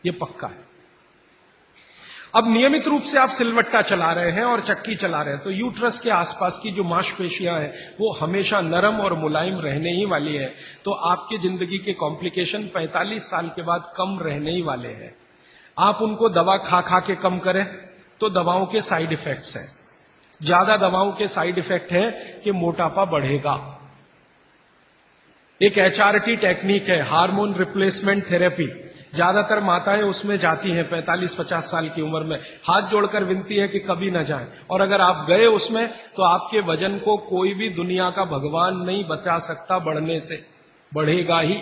ये पक्का है। अब नियमित रूप से आप सिलवट्टा चला रहे हैं और चक्की चला रहे हैं तो यूट्रस के आसपास की जो मांसपेशियां हैं वो हमेशा नरम और मुलायम रहने ही वाली है। तो आपकी जिंदगी के कॉम्प्लिकेशन 45 साल के बाद कम रहने ही वाले हैं। आप उनको दवा खा खा के कम करें तो दवाओं के साइड इफेक्ट्स हैं। ज्यादा दवाओं के साइड इफेक्ट है कि मोटापा बढ़ेगा। एक HRT टेक्निक है, हार्मोन रिप्लेसमेंट थेरेपी। ज्यादातर माताएं उसमें जाती हैं 45-50 साल की उम्र में, हाथ जोड़कर विनती है कि कभी ना जाएं। और अगर आप गए उसमें तो आपके वजन को कोई भी दुनिया का भगवान नहीं बचा सकता बढ़ने से, बढ़ेगा ही।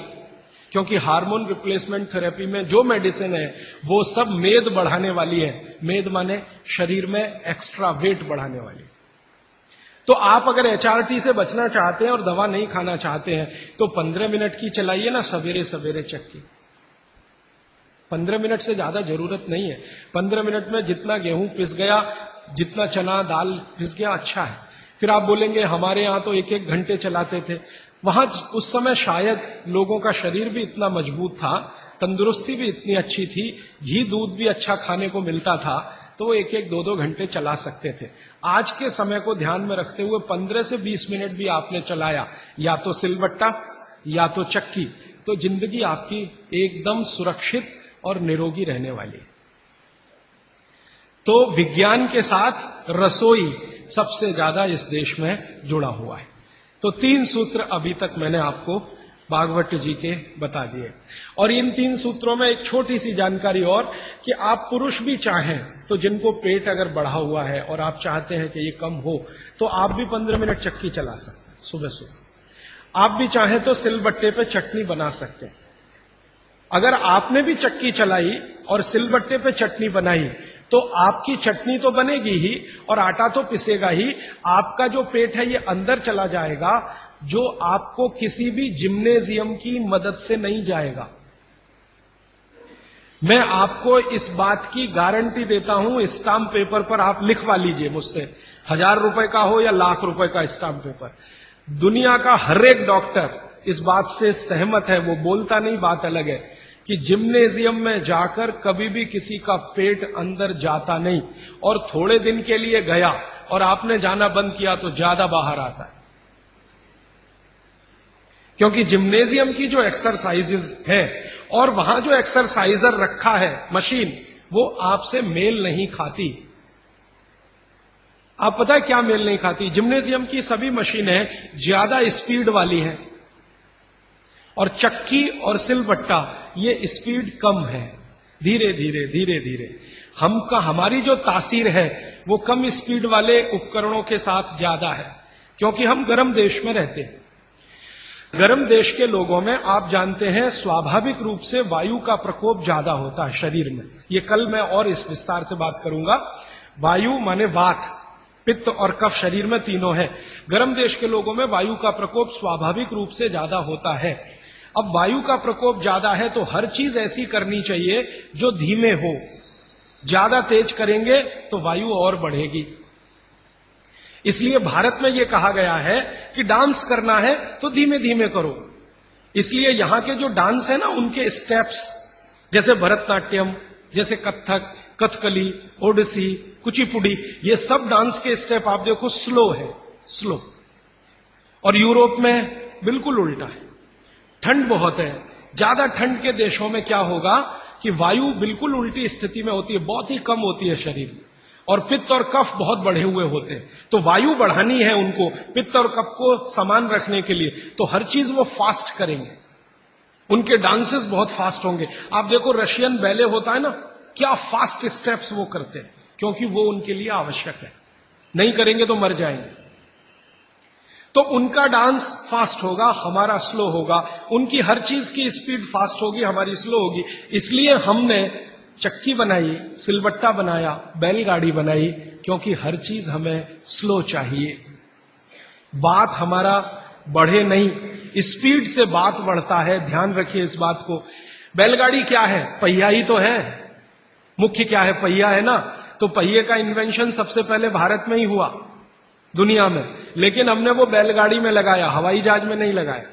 क्योंकि हार्मोन रिप्लेसमेंट थेरेपी में जो मेडिसिन है वो सब मेद बढ़ाने वाली है। मेद माने शरीर में एक्स्ट्रा वेट बढ़ाने वाली। तो आप अगर HRT से बचना चाहते हैं और दवा नहीं खाना चाहते हैं तो 15 मिनट की चलाइए ना सवेरे सवेरे चक्की। 15 मिनट से ज्यादा जरूरत नहीं है। 15 मिनट में जितना गेहूं पिस गया, जितना चना दाल पिस गया, अच्छा है। फिर आप बोलेंगे हमारे यहां तो 1-1 घंटे चलाते थे। वहां उस समय शायद लोगों का शरीर भी इतना मजबूत था, तंदुरुस्ती भी इतनी अच्छी थी, घी दूध भी अच्छा खाने को मिलता था, तो वो 1-1, 2-2 घंटे चला सकते थे। आज के समय को ध्यान में रखते हुए 15 से 20 मिनट भी आपने चलाया, या तो सिलवट्टा या तो चक्की, तो जिंदगी आपकी एकदम सुरक्षित और निरोगी रहने वाली है। तो विज्ञान के साथ रसोई सबसे ज्यादा इस देश में जुड़ा हुआ है। तो 3 सूत्र अभी तक मैंने आपको भागवत जी के बता दिए। और इन 3 सूत्रों में एक छोटी सी जानकारी और, कि आप पुरुष भी चाहें तो जिनको पेट अगर बढ़ा हुआ है और आप चाहते हैं कि ये कम हो, तो आप भी 15 मिनट चक्की चला सकते हैं सुबह सुबह। आप भी चाहें तो सिलबट्टे पे चटनी बना सकते हैं। अगर आपने भी चक्की चलाई और सिलबट्टे पे चटनी बनाई तो आपकी चटनी तो बनेगी ही और आटा तो पिसेगा ही। आपका जो पेट है ये अंदर चला जाएगा, जो आपको किसी भी जिम्नेजियम की मदद से नहीं जाएगा। मैं आपको इस बात की गारंटी देता हूं, स्टाम्प पेपर पर आप लिखवा लीजिए मुझसे, 1000 रुपए का हो या लाख रुपए का स्टाम्प पेपर। दुनिया का हर एक डॉक्टर इस बात से सहमत है, वो बोलता नहीं, बात अलग है, कि जिम्नेजियम में जाकर कभी भी किसी का पेट अंदर जाता नहीं, और थोड़े दिन के लिए गया और आपने जाना बंद किया तो ज्यादा बाहर आता है। क्योंकि जिम्नेजियम की जो एक्सरसाइजेज है और वहां जो एक्सरसाइजर रखा है मशीन, वो आपसे मेल नहीं खाती। आप पता है क्या मेल नहीं खाती? जिम्नेजियम की सभी मशीनें ज्यादा स्पीड वाली हैं और चक्की और सिलबट्टा ये स्पीड कम है, धीरे धीरे धीरे धीरे। हमारी जो तासीर है वो कम स्पीड वाले उपकरणों के साथ ज्यादा है, क्योंकि हम गर्म देश में रहते हैं। गर्म देश के लोगों में आप जानते हैं स्वाभाविक रूप से वायु का प्रकोप ज्यादा होता है शरीर में। ये कल मैं और इस विस्तार से बात करूंगा। वायु माने वात, पित्त और कफ शरीर में तीनों है। गर्म देश के लोगों में वायु का प्रकोप स्वाभाविक रूप से ज्यादा होता है। अब वायु का प्रकोप ज्यादा है तो हर चीज ऐसी करनी चाहिए जो धीमे हो। ज्यादा तेज करेंगे तो वायु और बढ़ेगी। इसलिए भारत में यह कहा गया है कि डांस करना है तो धीमे धीमे करो। इसलिए यहां के जो डांस है ना, उनके स्टेप्स, जैसे भरतनाट्यम, जैसे कथक, कथकली, ओडिसी, कुचिपुड़ी, ये सब डांस के स्टेप आप देखो स्लो है, स्लो। और यूरोप में बिल्कुल उल्टा है, ठंड बहुत है। ज्यादा ठंड के देशों में क्या होगा कि वायु बिल्कुल उल्टी स्थिति में होती है, बहुत ही कम होती है शरीर में, और पित्त और कफ बहुत बढ़े हुए होते हैं। तो वायु बढ़ानी है उनको पित्त और कफ को समान रखने के लिए, तो हर चीज वो फास्ट करेंगे। उनके डांसेस बहुत फास्ट होंगे। आप देखो रशियन बैले होता है ना, क्या फास्ट स्टेप्स वो करते हैं, क्योंकि वो उनके लिए आवश्यक है। नहीं करेंगे तो मर जाएंगे। तो उनका डांस फास्ट होगा, हमारा स्लो होगा। उनकी हर चीज की स्पीड फास्ट होगी, हमारी स्लो होगी। इसलिए हमने चक्की बनाई, सिलबट्टा बनाया, बैलगाड़ी बनाई, क्योंकि हर चीज हमें स्लो चाहिए। बात हमारा बढ़े नहीं, स्पीड से बात बढ़ता है। ध्यान रखिए इस बात को। बैलगाड़ी क्या है? पहिया ही तो है। मुख्य क्या है? पहिया है ना। तो पहिए का इन्वेंशन सबसे पहले भारत में ही हुआ दुनिया में, लेकिन हमने वो बैलगाड़ी में लगाया, हवाई जहाज में नहीं लगाया।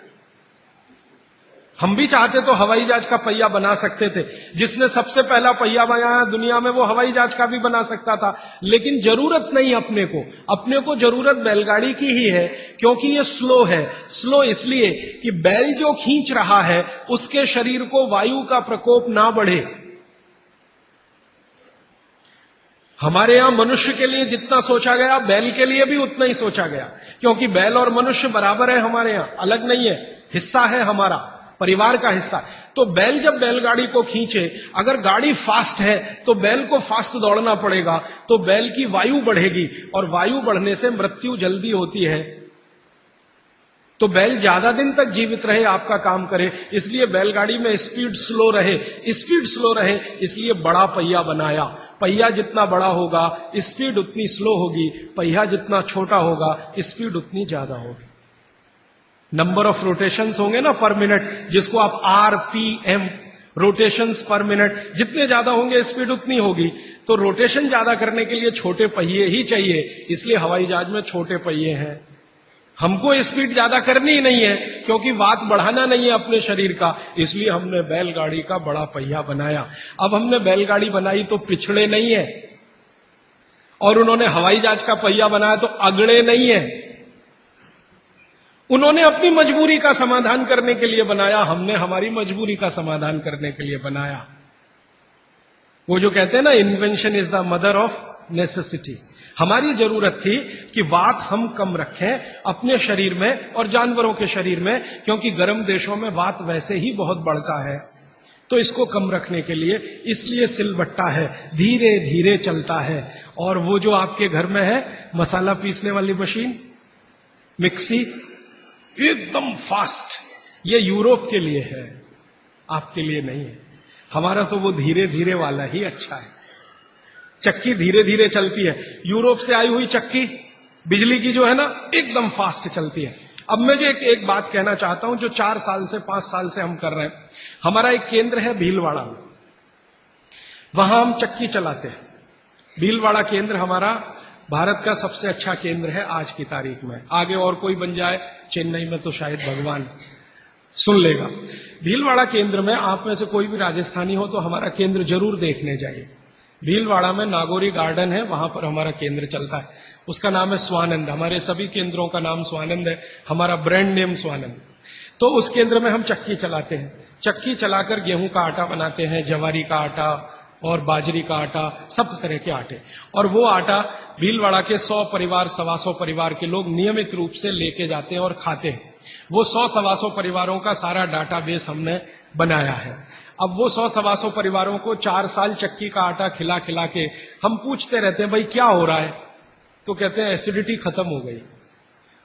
हम भी चाहते तो हवाई जहाज का पहिया बना सकते थे। जिसने सबसे पहला पहिया बनाया दुनिया में वो हवाई जहाज का भी बना सकता था, लेकिन जरूरत नहीं अपने को जरूरत बैलगाड़ी की ही है, क्योंकि ये स्लो है। स्लो इसलिए कि बैल जो खींच रहा है उसके शरीर को वायु का प्रकोप ना बढ़े। हमारे यहां मनुष्य के लिए जितना सोचा गया बैल के लिए भी उतना ही सोचा गया, क्योंकि बैल और मनुष्य बराबर है, हमारे यहां अलग नहीं है, हिस्सा है हमारा, परिवार का हिस्सा। तो बैल जब बैलगाड़ी को खींचे, अगर गाड़ी फास्ट है तो बैल को फास्ट दौड़ना पड़ेगा, तो बैल की वायु बढ़ेगी और वायु बढ़ने से मृत्यु जल्दी होती है। तो बैल ज्यादा दिन तक जीवित रहे, आपका काम करे, इसलिए बैलगाड़ी में स्पीड स्लो रहे इसलिए बड़ा पहिया बनाया। पहिया जितना बड़ा होगा स्पीड उतनी स्लो होगी, पहिया जितना छोटा होगा स्पीड उतनी ज्यादा होगी। नंबर ऑफ रोटेशंस होंगे ना पर मिनट, जिसको आप RPM रोटेशंस पर मिनट, जितने ज्यादा होंगे स्पीड उतनी होगी। तो रोटेशन ज्यादा करने के लिए छोटे पहिए ही चाहिए, इसलिए हवाई जहाज में छोटे पहिए हैं। हमको स्पीड ज्यादा करनी ही नहीं है, क्योंकि वात बढ़ाना नहीं है अपने शरीर का, इसलिए हमने बैलगाड़ी का बड़ा पहिया बनाया। अब हमने बैलगाड़ी बनाई तो पिछड़े नहीं है, और उन्होंने हवाई जहाज का पहिया बनाया तो अगड़े नहीं है। उन्होंने अपनी मजबूरी का समाधान करने के लिए बनाया, हमने हमारी मजबूरी का समाधान करने के लिए बनाया। वो जो कहते हैं ना, invention is the mother of necessity. हमारी जरूरत थी कि वात हम कम रखें अपने शरीर में और जानवरों के शरीर में, क्योंकि गर्म देशों में वात वैसे ही बहुत बढ़ता है। तो इसको कम रखने के लिए इसलिए सिलबट्टा है, धीरे धीरे चलता है। और वो जो आपके घर में है मसाला पीसने वाली मशीन, मिक्सी, एकदम फास्ट, ये यूरोप के लिए है, आपके लिए नहीं है। हमारा तो वो धीरे धीरे वाला ही अच्छा है। चक्की धीरे धीरे चलती है, यूरोप से आई हुई चक्की बिजली की जो है ना एकदम फास्ट चलती है। अब मैं जो एक बात कहना चाहता हूं, जो 4 साल से 5 साल से हम कर रहे हैं। हमारा एक केंद्र है भीलवाड़ा में, वहां हम चक्की चलाते हैं। भीलवाड़ा केंद्र हमारा भारत का सबसे अच्छा केंद्र है आज की तारीख में। आगे और कोई बन जाए चेन्नई में तो शायद भगवान सुन लेगा। भीलवाड़ा केंद्र में आप में से कोई भी राजस्थानी हो तो हमारा केंद्र जरूर देखने जाइए। भीलवाड़ा में नागौरी गार्डन है, वहां पर हमारा केंद्र चलता है। उसका नाम है स्वानंद। हमारे सभी केंद्रों का नाम स्वानंद है, हमारा ब्रांड नेम स्वानंद। तो उस केंद्र में हम चक्की चलाते हैं। चक्की चलाकर गेहूं का आटा बनाते हैं, जवारी का आटा और बाजरी का आटा, सब तरह के आटे। और वो आटा भीलवाड़ा के 100 परिवार 125 परिवार के लोग नियमित रूप से लेके जाते हैं और खाते हैं। वो 100-125 परिवारों का सारा डाटाबेस हमने बनाया है। अब वो 100-125 परिवारों को 4 साल चक्की का आटा खिला खिला के हम पूछते रहते हैं, भाई क्या हो रहा है? तो कहते हैं एसिडिटी खत्म हो गई।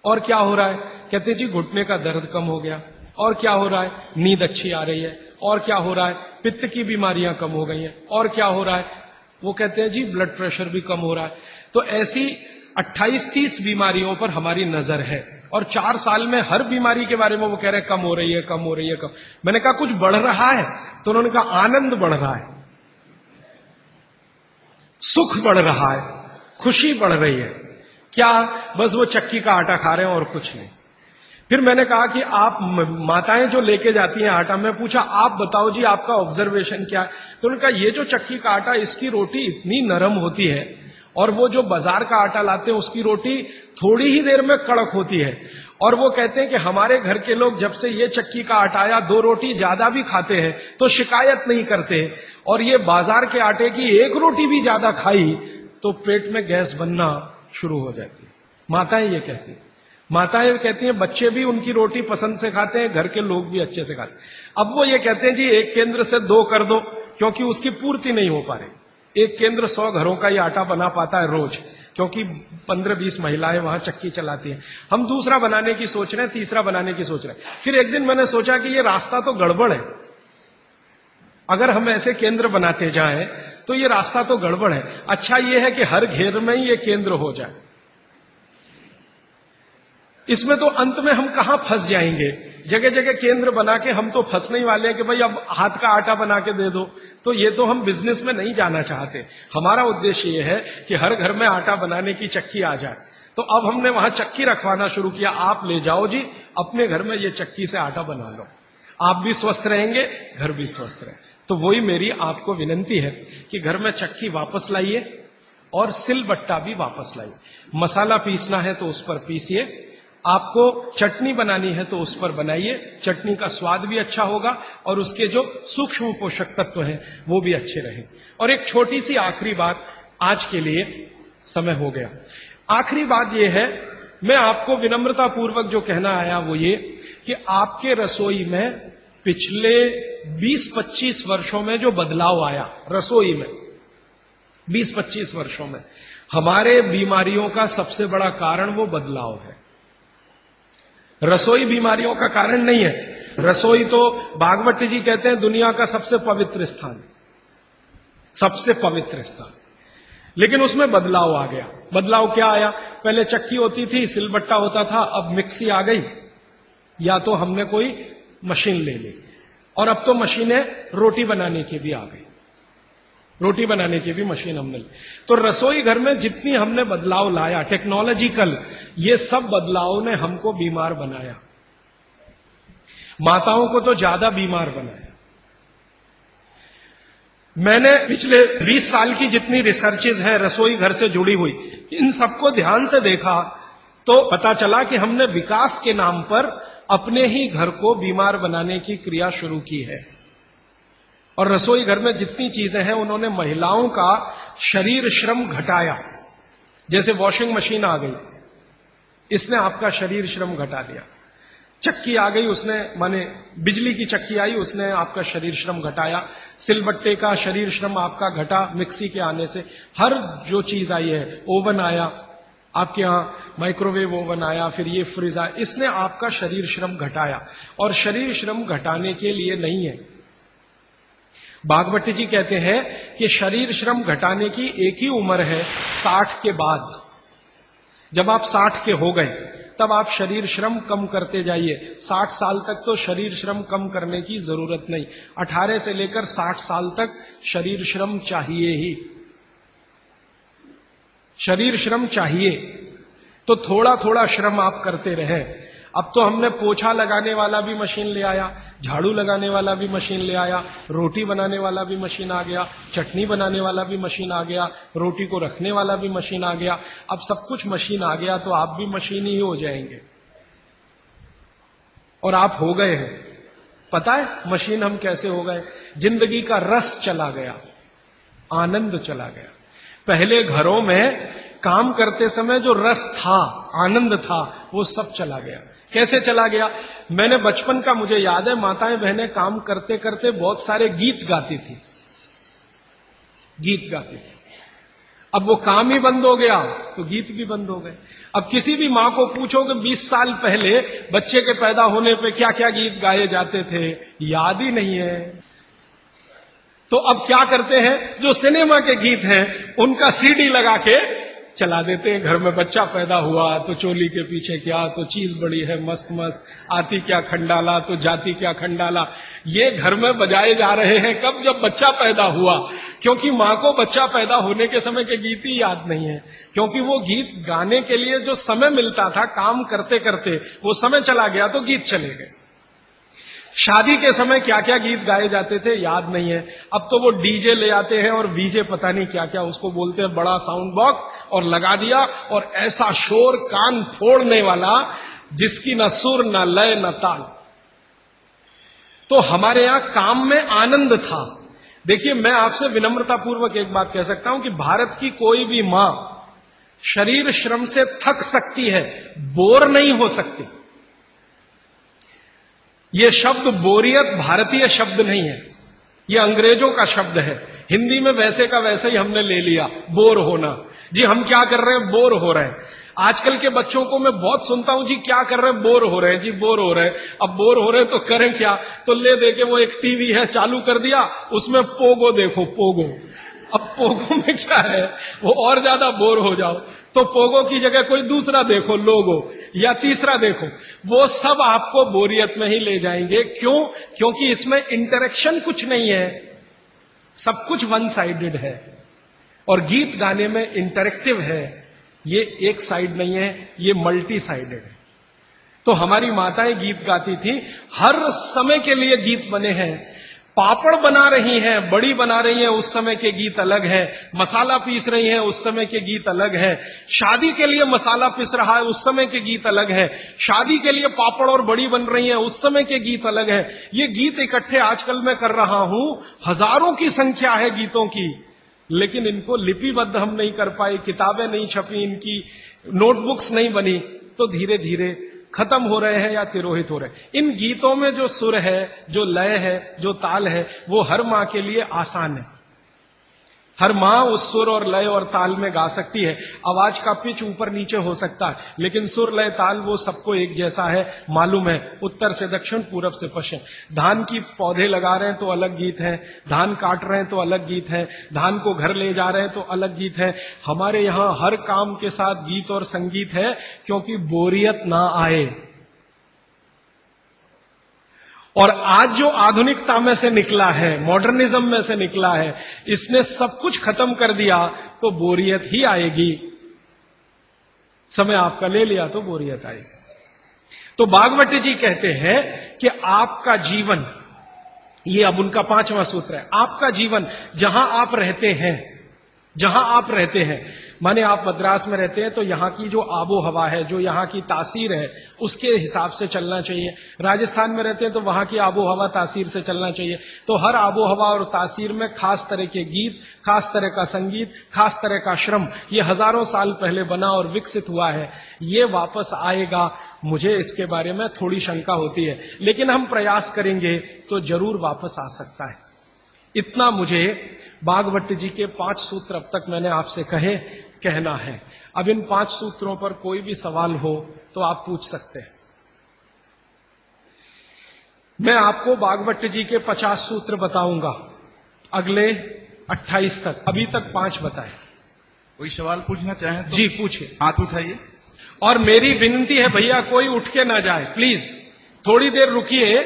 और क्या हो रहा है? कहते हैं जी घुटने का दर्द कम हो गया। और क्या हो रहा है? नींद अच्छी आ रही है। और क्या हो रहा है? पित्त की बीमारियां कम हो गई हैं। और क्या हो रहा है? वो कहते हैं जी ब्लड प्रेशर भी कम हो रहा है। तो ऐसी 28-30 बीमारियों पर हमारी नजर है, और 4 साल में हर बीमारी के बारे में वो कह रहे हैं कम हो रही है, कम हो रही है, कम। मैंने कहा कुछ बढ़ रहा है? तो उन्होंने कहा आनंद बढ़ रहा है, सुख बढ़ रहा है, खुशी बढ़ रही है। क्या? बस वो चक्की का आटा खा रहे हैं और कुछ नहीं। फिर मैंने कहा कि आप माताएं जो लेके जाती हैं आटा, मैं पूछा आप बताओ जी आपका ऑब्जर्वेशन क्या है? तो उन्होंने कहा ये जो चक्की का आटा, इसकी रोटी इतनी नरम होती है, और वो जो बाजार का आटा लाते हैं उसकी रोटी थोड़ी ही देर में कड़क होती है। और वो कहते हैं कि हमारे घर के लोग जब से ये चक्की का आटा आया 2 रोटी ज्यादा भी खाते हैं तो शिकायत नहीं करते, और ये बाजार के आटे की 1 रोटी भी ज्यादा खाई तो पेट में गैस बनना शुरू हो जाती है। माताएं ये कहती हैं। माताएं कहती हैं बच्चे भी उनकी रोटी पसंद से खाते हैं, घर के लोग भी अच्छे से खाते हैं। अब वो ये कहते हैं जी एक केंद्र से 2 कर दो, क्योंकि उसकी पूर्ति नहीं हो पा रही। एक केंद्र 100 घरों का ही आटा बना पाता है रोज, क्योंकि 15-20 महिलाएं वहां चक्की चलाती हैं। हम दूसरा बनाने की सोच रहे हैं, तीसरा बनाने की सोच रहे हैं। फिर एक दिन मैंने सोचा कि ये रास्ता तो गड़बड़ है। अगर हम ऐसे केंद्र बनाते जाएं तो ये रास्ता तो गड़बड़ है। अच्छा ये है कि हर घेर में ही ये केंद्र हो जाए। इसमें तो अंत में हम कहां फंस जाएंगे? जगह जगह केंद्र बना के हम तो फंसने ही वाले हैं कि भाई अब हाथ का आटा बना के दे दो। तो ये तो हम बिजनेस में नहीं जाना चाहते। हमारा उद्देश्य ये है कि हर घर में आटा बनाने की चक्की आ जाए। तो अब हमने वहां चक्की रखवाना शुरू किया। आप ले जाओ जी, अपने घर में ये चक्की से आटा बना लो। आप भी स्वस्थ रहेंगे, घर भी स्वस्थ रहे। तो वही मेरी आपको विनंती है कि घर में चक्की वापस लाइए और सिलबट्टा भी वापस लाइए। मसाला पीसना है तो उस पर पीसिए, आपको चटनी बनानी है तो उस पर बनाइए, चटनी का स्वाद भी अच्छा होगा और उसके जो सूक्ष्म पोषक तत्व हैं वो भी अच्छे रहें। और एक छोटी सी आखिरी बात, आज के लिए समय हो गया, आखिरी बात यह है, मैं आपको विनम्रता पूर्वक जो कहना आया वो ये कि आपके रसोई में पिछले 20-25 वर्षों में जो बदलाव आया रसोई में, 20-25 वर्षों में हमारे बीमारियों का सबसे बड़ा कारण वो बदलाव है। रसोई बीमारियों का कारण नहीं है। रसोई तो भागवत जी कहते हैं दुनिया का सबसे पवित्र स्थान, सबसे पवित्र स्थान, लेकिन उसमें बदलाव आ गया। बदलाव क्या आया? पहले चक्की होती थी, सिलबट्टा होता था, अब मिक्सी आ गई, या तो हमने कोई मशीन ले ली, और अब तो मशीनें रोटी बनाने की भी आ गई, रोटी बनाने की भी मशीन हमने ली। तो रसोई घर में जितनी हमने बदलाव लाया टेक्नोलॉजिकल, ये सब बदलाव ने हमको बीमार बनाया, माताओं को तो ज्यादा बीमार बनाया। मैंने पिछले 20 साल की जितनी रिसर्चेज हैं रसोई घर से जुड़ी हुई, इन सबको ध्यान से देखा तो पता चला कि हमने विकास के नाम पर अपने ही घर को बीमार बनाने की क्रिया शुरू की है। और रसोई घर में जितनी चीजें हैं उन्होंने महिलाओं का शरीर श्रम घटाया। जैसे वॉशिंग मशीन आ गई, इसने आपका शरीर श्रम घटा दिया। चक्की आ गई, उसने माने बिजली की चक्की आई, उसने आपका शरीर श्रम घटाया। सिलबट्टे का शरीर श्रम आपका घटा मिक्सी के आने से। हर जो चीज आई है, ओवन आया आपके यहां, माइक्रोवेव ओवन आया, फिर ये फ्रिज आया, इसने आपका शरीर श्रम घटाया। और शरीर श्रम घटाने के लिए नहीं है, भागवत जी कहते हैं कि शरीर श्रम घटाने की एक ही उम्र है, 60 के बाद। जब आप 60 के हो गए तब आप शरीर श्रम कम करते जाइए। 60 साल तक तो शरीर श्रम कम करने की जरूरत नहीं, 18 से लेकर 60 साल तक शरीर श्रम चाहिए ही, शरीर श्रम चाहिए। तो थोड़ा थोड़ा श्रम आप करते रहें। अब तो हमने पोछा लगाने वाला भी मशीन ले आया, झाड़ू लगाने वाला भी मशीन ले आया, रोटी बनाने वाला भी मशीन आ गया, चटनी बनाने वाला भी मशीन आ गया, रोटी को रखने वाला भी मशीन आ गया। अब सब कुछ मशीन आ गया तो आप भी मशीन ही हो जाएंगे। और आप हो गए हैं। पता है मशीन हम कैसे हो गए? जिंदगी का रस चला गया, आनंद चला गया। पहले घरों में काम करते समय जो रस था, आनंद था, वो सब चला गया। कैसे चला गया? मैंने बचपन का मुझे याद है, माताएं बहनें काम करते करते बहुत सारे गीत गाती थी, गीत गाती थी। अब वो काम ही बंद हो गया तो गीत भी बंद हो गए। अब किसी भी मां को पूछो कि 20 साल पहले बच्चे के पैदा होने पे क्या क्या गीत गाए जाते थे, याद ही नहीं है। तो अब क्या करते हैं, जो सिनेमा के गीत हैं उनका सीडी लगा के चला देते हैं। घर में बच्चा पैदा हुआ तो चोली के पीछे क्या, तो चीज बड़ी है मस्त मस्त, आती क्या खंडाला तो जाती क्या खंडाला, ये घर में बजाए जा रहे हैं। कब? जब बच्चा पैदा हुआ। क्योंकि मां को बच्चा पैदा होने के समय के गीत ही याद नहीं है, क्योंकि वो गीत गाने के लिए जो समय मिलता था काम करते करते, वो समय चला गया तो गीत चले गए। शादी के समय क्या क्या गीत गाए जाते थे याद नहीं है। अब तो वो डीजे ले आते हैं और वीजे पता नहीं क्या क्या उसको बोलते हैं, बड़ा साउंड बॉक्स, और लगा दिया और ऐसा शोर कान फोड़ने वाला जिसकी न सुर न लय न ताल। तो हमारे यहां काम में आनंद था। देखिए मैं आपसे विनम्रतापूर्वक एक बात कह सकता हूं कि भारत की कोई भी मां शरीर श्रम से थक सकती है, बोर नहीं हो सकती। ये शब्द बोरियत भारतीय शब्द नहीं है, ये अंग्रेजों का शब्द है। हिंदी में वैसे का वैसे ही हमने ले लिया, बोर होना। जी हम क्या कर रहे हैं? बोर हो रहे हैं। आजकल के बच्चों को मैं बहुत सुनता हूं, जी क्या कर रहे हैं? बोर हो रहे हैं। जी बोर हो रहे हैं। अब बोर हो रहे हैं तो करें क्या? तो ले दे के वो एक टीवी है चालू कर दिया, उसमें पोगो देखो, पोगो। अब पोगो में क्या है, वो और ज्यादा बोर हो जाओ तो पोगो की जगह कोई दूसरा देखो, लोगो, या तीसरा देखो। वो सब आपको बोरियत में ही ले जाएंगे। क्यों? क्योंकि इसमें इंटरेक्शन कुछ नहीं है, सब कुछ वन साइडेड है। और गीत गाने में इंटरेक्टिव है, ये एक साइड नहीं है, ये मल्टी साइडेड है। तो हमारी माताएं गीत गाती थी, हर समय के लिए गीत बने हैं। पापड़ बना रही हैं, बड़ी बना रही हैं, उस समय के गीत अलग हैं। मसाला पीस रही हैं, उस समय के गीत अलग हैं। शादी के लिए मसाला पीस रहा है, उस समय के गीत अलग हैं। शादी के लिए पापड़ और बड़ी बन रही हैं, उस समय के गीत अलग हैं। ये गीत इकट्ठे आजकल मैं कर रहा हूं, हजारों की संख्या है गीतों की, लेकिन इनको लिपिबद्ध हम नहीं कर पाए, किताबें नहीं छपी, इनकी नोटबुक्स नहीं बनी, तो धीरे धीरे खत्म हो रहे हैं या तिरोहित हो रहे हैं। इन गीतों में जो सुर है, जो लय है, जो ताल है, वो हर मां के लिए आसान है। हर मां उस सुर और लय और ताल में गा सकती है। आवाज का पिच ऊपर नीचे हो सकता है, लेकिन सुर लय ताल वो सबको एक जैसा है, मालूम है, उत्तर से दक्षिण, पूरब से पश्चिम। धान की पौधे लगा रहे हैं तो अलग गीत है, धान काट रहे हैं तो अलग गीत है, धान को घर ले जा रहे हैं तो अलग गीत है। हमारे यहां हर काम के साथ गीत और संगीत है, क्योंकि बोरियत ना आए। और आज जो आधुनिकता में से निकला है, मॉडर्निज्म में से निकला है, इसने सब कुछ खत्म कर दिया तो बोरियत ही आएगी। समय आपका ले लिया तो बोरियत आएगी। तो भागवत जी कहते हैं कि आपका जीवन, ये अब उनका 5वां सूत्र है, आपका जीवन जहां आप रहते हैं, जहां आप रहते हैं, माने आप मद्रास में रहते हैं तो यहां की जो आबो हवा है, जो यहां की तासीर है, उसके हिसाब से चलना चाहिए। राजस्थान में रहते हैं तो वहां की आबो हवा तासीर से चलना चाहिए। तो हर आबो हवा और तासीर में खास तरह के गीत, खास तरह का संगीत, खास तरह का श्रम, ये हजारों साल पहले बना और विकसित हुआ है। ये वापस आएगा, मुझे इसके बारे में थोड़ी शंका होती है, लेकिन हम प्रयास करेंगे तो जरूर वापस आ सकता है। इतना मुझे भागवत जी के 5 सूत्र अब तक मैंने आपसे कहना है। अब इन 5 सूत्रों पर कोई भी सवाल हो तो आप पूछ सकते हैं। मैं आपको भागवत जी के 50 सूत्र बताऊंगा अगले 28 तक, अभी तक 5 बताए। कोई सवाल पूछना चाहे तो जी पूछिए, हाथ उठाइए। और मेरी विनती है भैया, कोई उठ के ना जाए प्लीज, थोड़ी देर रुकिए।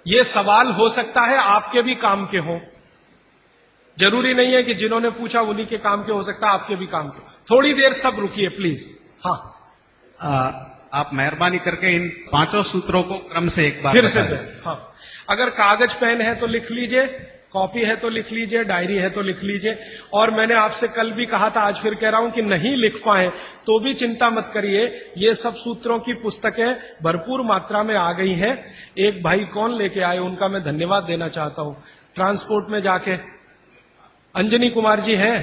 ये सवाल हो सकता है आपके भी काम के हो, जरूरी नहीं है कि जिन्होंने पूछा उन्हीं के काम के, हो सकता है आपके भी काम के। थोड़ी देर सब रुकिए प्लीज। हाँ, आप मेहरबानी करके इन 5 सूत्रों को क्रम से एक बार फिर से हाँ, अगर कागज पेन है तो लिख लीजिए, कॉपी है तो लिख लीजिए, डायरी है तो लिख लीजिए। और मैंने आपसे कल भी कहा था, आज फिर कह रहा हूं कि नहीं लिख पाए तो भी चिंता मत करिए, ये सब सूत्रों की पुस्तकें भरपूर मात्रा में आ गई हैं। एक भाई कौन लेके आए, उनका मैं धन्यवाद देना चाहता हूं। ट्रांसपोर्ट में जाके अंजनी कुमार जी हैं,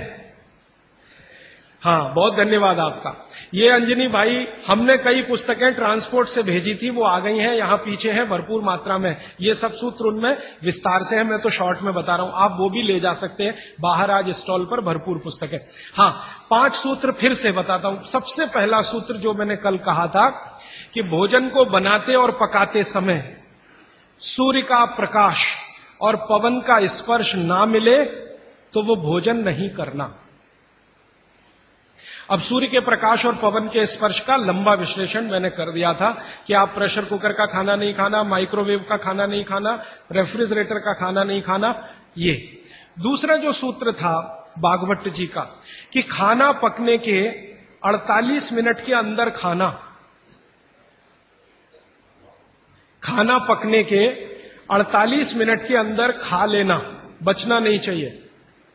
हाँ, बहुत धन्यवाद आपका। ये अंजनी भाई, हमने कई पुस्तकें ट्रांसपोर्ट से भेजी थी, वो आ गई हैं, यहां पीछे हैं भरपूर मात्रा में। ये सब सूत्र उनमें विस्तार से है, मैं तो शॉर्ट में बता रहा हूं, आप वो भी ले जा सकते हैं। बाहर आज स्टॉल पर भरपूर पुस्तकें। हाँ, 5 सूत्र फिर से बताता हूं। सबसे पहला सूत्र जो मैंने कल कहा था कि भोजन को बनाते और पकाते समय सूर्य का प्रकाश और पवन का स्पर्श ना मिले तो वो भोजन नहीं करना। अब सूर्य के प्रकाश और पवन के स्पर्श का लंबा विश्लेषण मैंने कर दिया था कि आप प्रेशर कुकर का खाना नहीं खाना, माइक्रोवेव का खाना नहीं खाना, रेफ्रिजरेटर का खाना नहीं खाना। ये दूसरा जो सूत्र था भागवत जी का कि खाना पकने के 48 मिनट के अंदर खाना पकने के 48 मिनट के अंदर खा लेना, बचना नहीं चाहिए।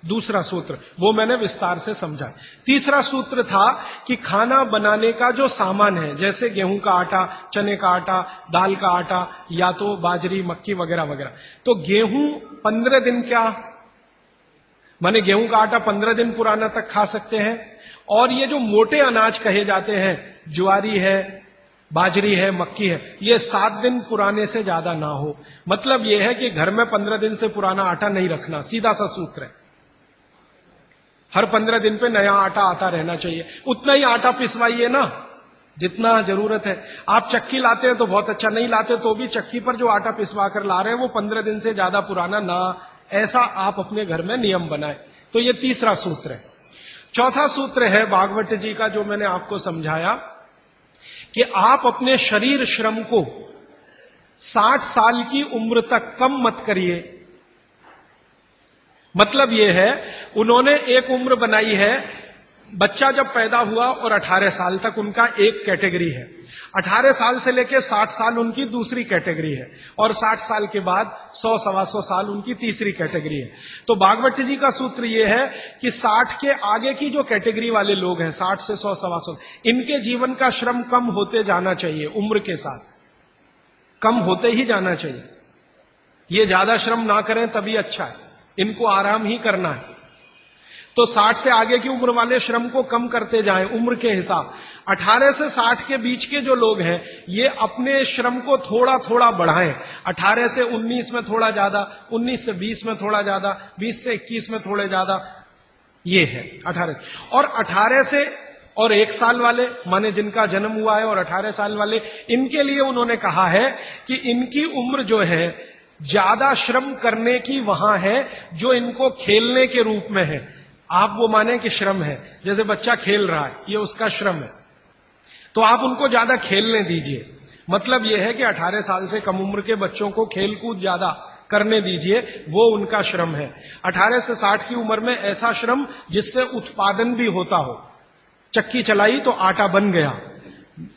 दूसरा सूत्र वो मैंने विस्तार से समझा। तीसरा सूत्र था कि खाना बनाने का जो सामान है, जैसे गेहूं का आटा, चने का आटा, दाल का आटा, या तो बाजरी, मक्की वगैरह वगैरह, तो गेहूं 15 दिन क्या माने गेहूं का आटा 15 दिन पुराना तक खा सकते हैं। और ये जो मोटे अनाज कहे जाते हैं, ज्वारी है, बाजरी है, मक्की है, ये 7 दिन पुराने से ज्यादा ना हो। मतलब ये है कि घर में 15 दिन से पुराना आटा नहीं रखना, सीधा सा सूत्र है। हर 15 दिन पे नया आटा आता रहना चाहिए। उतना ही आटा पिसवाइए ना जितना जरूरत है। आप चक्की लाते हैं तो बहुत अच्छा, नहीं लाते तो भी चक्की पर जो आटा पिसवा कर ला रहे हैं वो 15 दिन से ज्यादा पुराना ना, ऐसा आप अपने घर में नियम बनाएं। तो ये तीसरा सूत्र है। चौथा सूत्र है भागवत जी का जो मैंने आपको समझाया कि आप अपने शरीर श्रम को 60 साल की उम्र तक कम मत करिए। मतलब यह है, उन्होंने एक उम्र बनाई है, बच्चा जब पैदा हुआ और 18 साल तक उनका एक कैटेगरी है। 18 साल से लेकर 60 साल उनकी दूसरी कैटेगरी है, और 60 साल के बाद 100-125 साल उनकी तीसरी कैटेगरी है। तो भागवत जी का सूत्र यह है कि 60 के आगे की जो कैटेगरी वाले लोग हैं, 60 से 100-125, इनके जीवन का श्रम कम होते जाना चाहिए, उम्र के साथ कम होते ही जाना चाहिए। ये ज्यादा श्रम ना करें तभी अच्छा है, इनको आराम ही करना है। तो 60 से आगे की उम्र वाले श्रम को कम करते जाएं उम्र के हिसाब। 18 से 60 के बीच के जो लोग हैं, ये अपने श्रम को थोड़ा थोड़ा बढ़ाएं। 18 से 19 में थोड़ा ज्यादा, 19 से 20 में थोड़ा ज्यादा, 20 से 21 में थोड़े ज्यादा, ये है 18। और 18 से और 1 साल वाले, माने जिनका जन्म हुआ है, और 18 साल वाले, इनके लिए उन्होंने कहा है कि इनकी उम्र जो है ज्यादा श्रम करने की वहां है जो इनको खेलने के रूप में है। आप वो माने कि श्रम है, जैसे बच्चा खेल रहा है, ये उसका श्रम है, तो आप उनको ज्यादा खेलने दीजिए। मतलब यह है कि 18 साल से कम उम्र के बच्चों को खेल कूद ज्यादा करने दीजिए, वो उनका श्रम है। 18 से 60 की उम्र में ऐसा श्रम जिससे उत्पादन भी होता हो। चक्की चलाई तो आटा बन गया,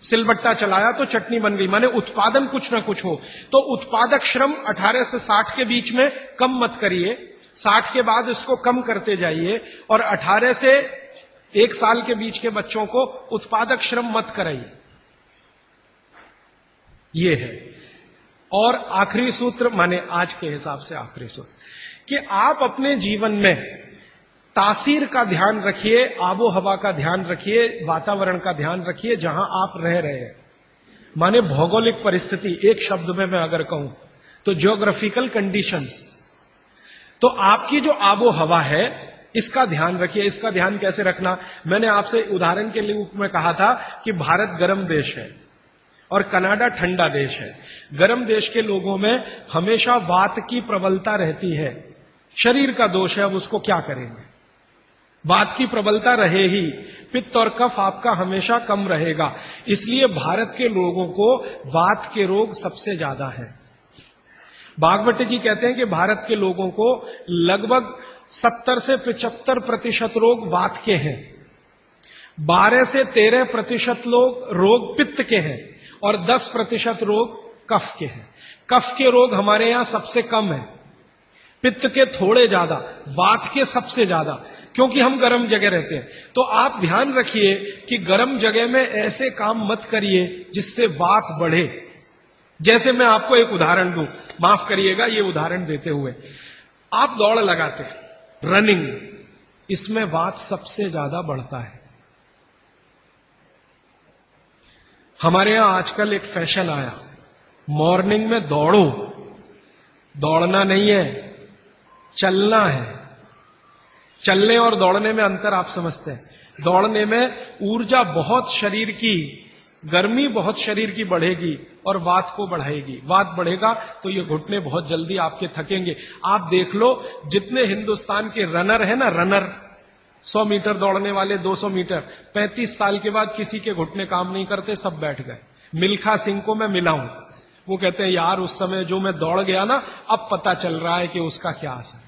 सिलबट्टा चलाया तो चटनी बन गई, माने उत्पादन कुछ ना कुछ हो। तो उत्पादक श्रम 18 से 60 के बीच में कम मत करिए, 60 के बाद इसको कम करते जाइए, और 18 से 1 साल के बीच के बच्चों को उत्पादक श्रम मत कराइए। ये है। और आखिरी सूत्र, माने आज के हिसाब से आखिरी सूत्र, कि आप अपने जीवन में तासीर का ध्यान रखिए, आबो हवा का ध्यान रखिए, वातावरण का ध्यान रखिए जहां आप रह रहे हैं। माने भौगोलिक परिस्थिति, एक शब्द में मैं अगर कहूं तो ज्योग्राफिकल कंडीशंस। तो आपकी जो आबो हवा है, इसका ध्यान रखिए। इसका ध्यान कैसे रखना, मैंने आपसे उदाहरण के रूप में कहा था कि भारत गर्म देश है और कनाडा ठंडा देश है। गर्म देश के लोगों में हमेशा वात की प्रबलता रहती है, शरीर का दोष है, अब उसको क्या करेंगे, वात की प्रबलता रहे ही, पित्त और कफ आपका हमेशा कम रहेगा। इसलिए भारत के लोगों को वात के रोग सबसे ज्यादा है। भागवत जी कहते हैं कि भारत के लोगों को लगभग 70 से 75% रोग वात के हैं, 12 से 13% रोग पित्त के हैं, और 10% रोग कफ के हैं। कफ के रोग हमारे यहां सबसे कम है, पित्त के थोड़े ज्यादा, वात के सबसे ज्यादा, क्योंकि हम गर्म जगह रहते हैं। तो आप ध्यान रखिए कि गर्म जगह में ऐसे काम मत करिए जिससे वात बढ़े। जैसे मैं आपको एक उदाहरण दूं, माफ करिएगा ये उदाहरण देते हुए, आप दौड़ लगाते हैं, रनिंग, इसमें वात सबसे ज्यादा बढ़ता है। हमारे यहां आजकल एक फैशन आया, मॉर्निंग में दौड़ो। दौड़ना नहीं है, चलना है। चलने और दौड़ने में अंतर आप समझते हैं। दौड़ने में ऊर्जा बहुत शरीर की, गर्मी बहुत शरीर की बढ़ेगी और वात को बढ़ाएगी। वात बढ़ेगा तो ये घुटने बहुत जल्दी आपके थकेंगे। आप देख लो, जितने हिंदुस्तान के रनर है ना, रनर 100 मीटर दौड़ने वाले, 200 मीटर, 35 साल के बाद किसी के घुटने काम नहीं करते, सब बैठ गए। मिल्खा सिंह को मैं मिला हूं, वो कहते हैं यार उस समय जो मैं दौड़ गया ना, अब पता चल रहा है कि उसका क्या असर।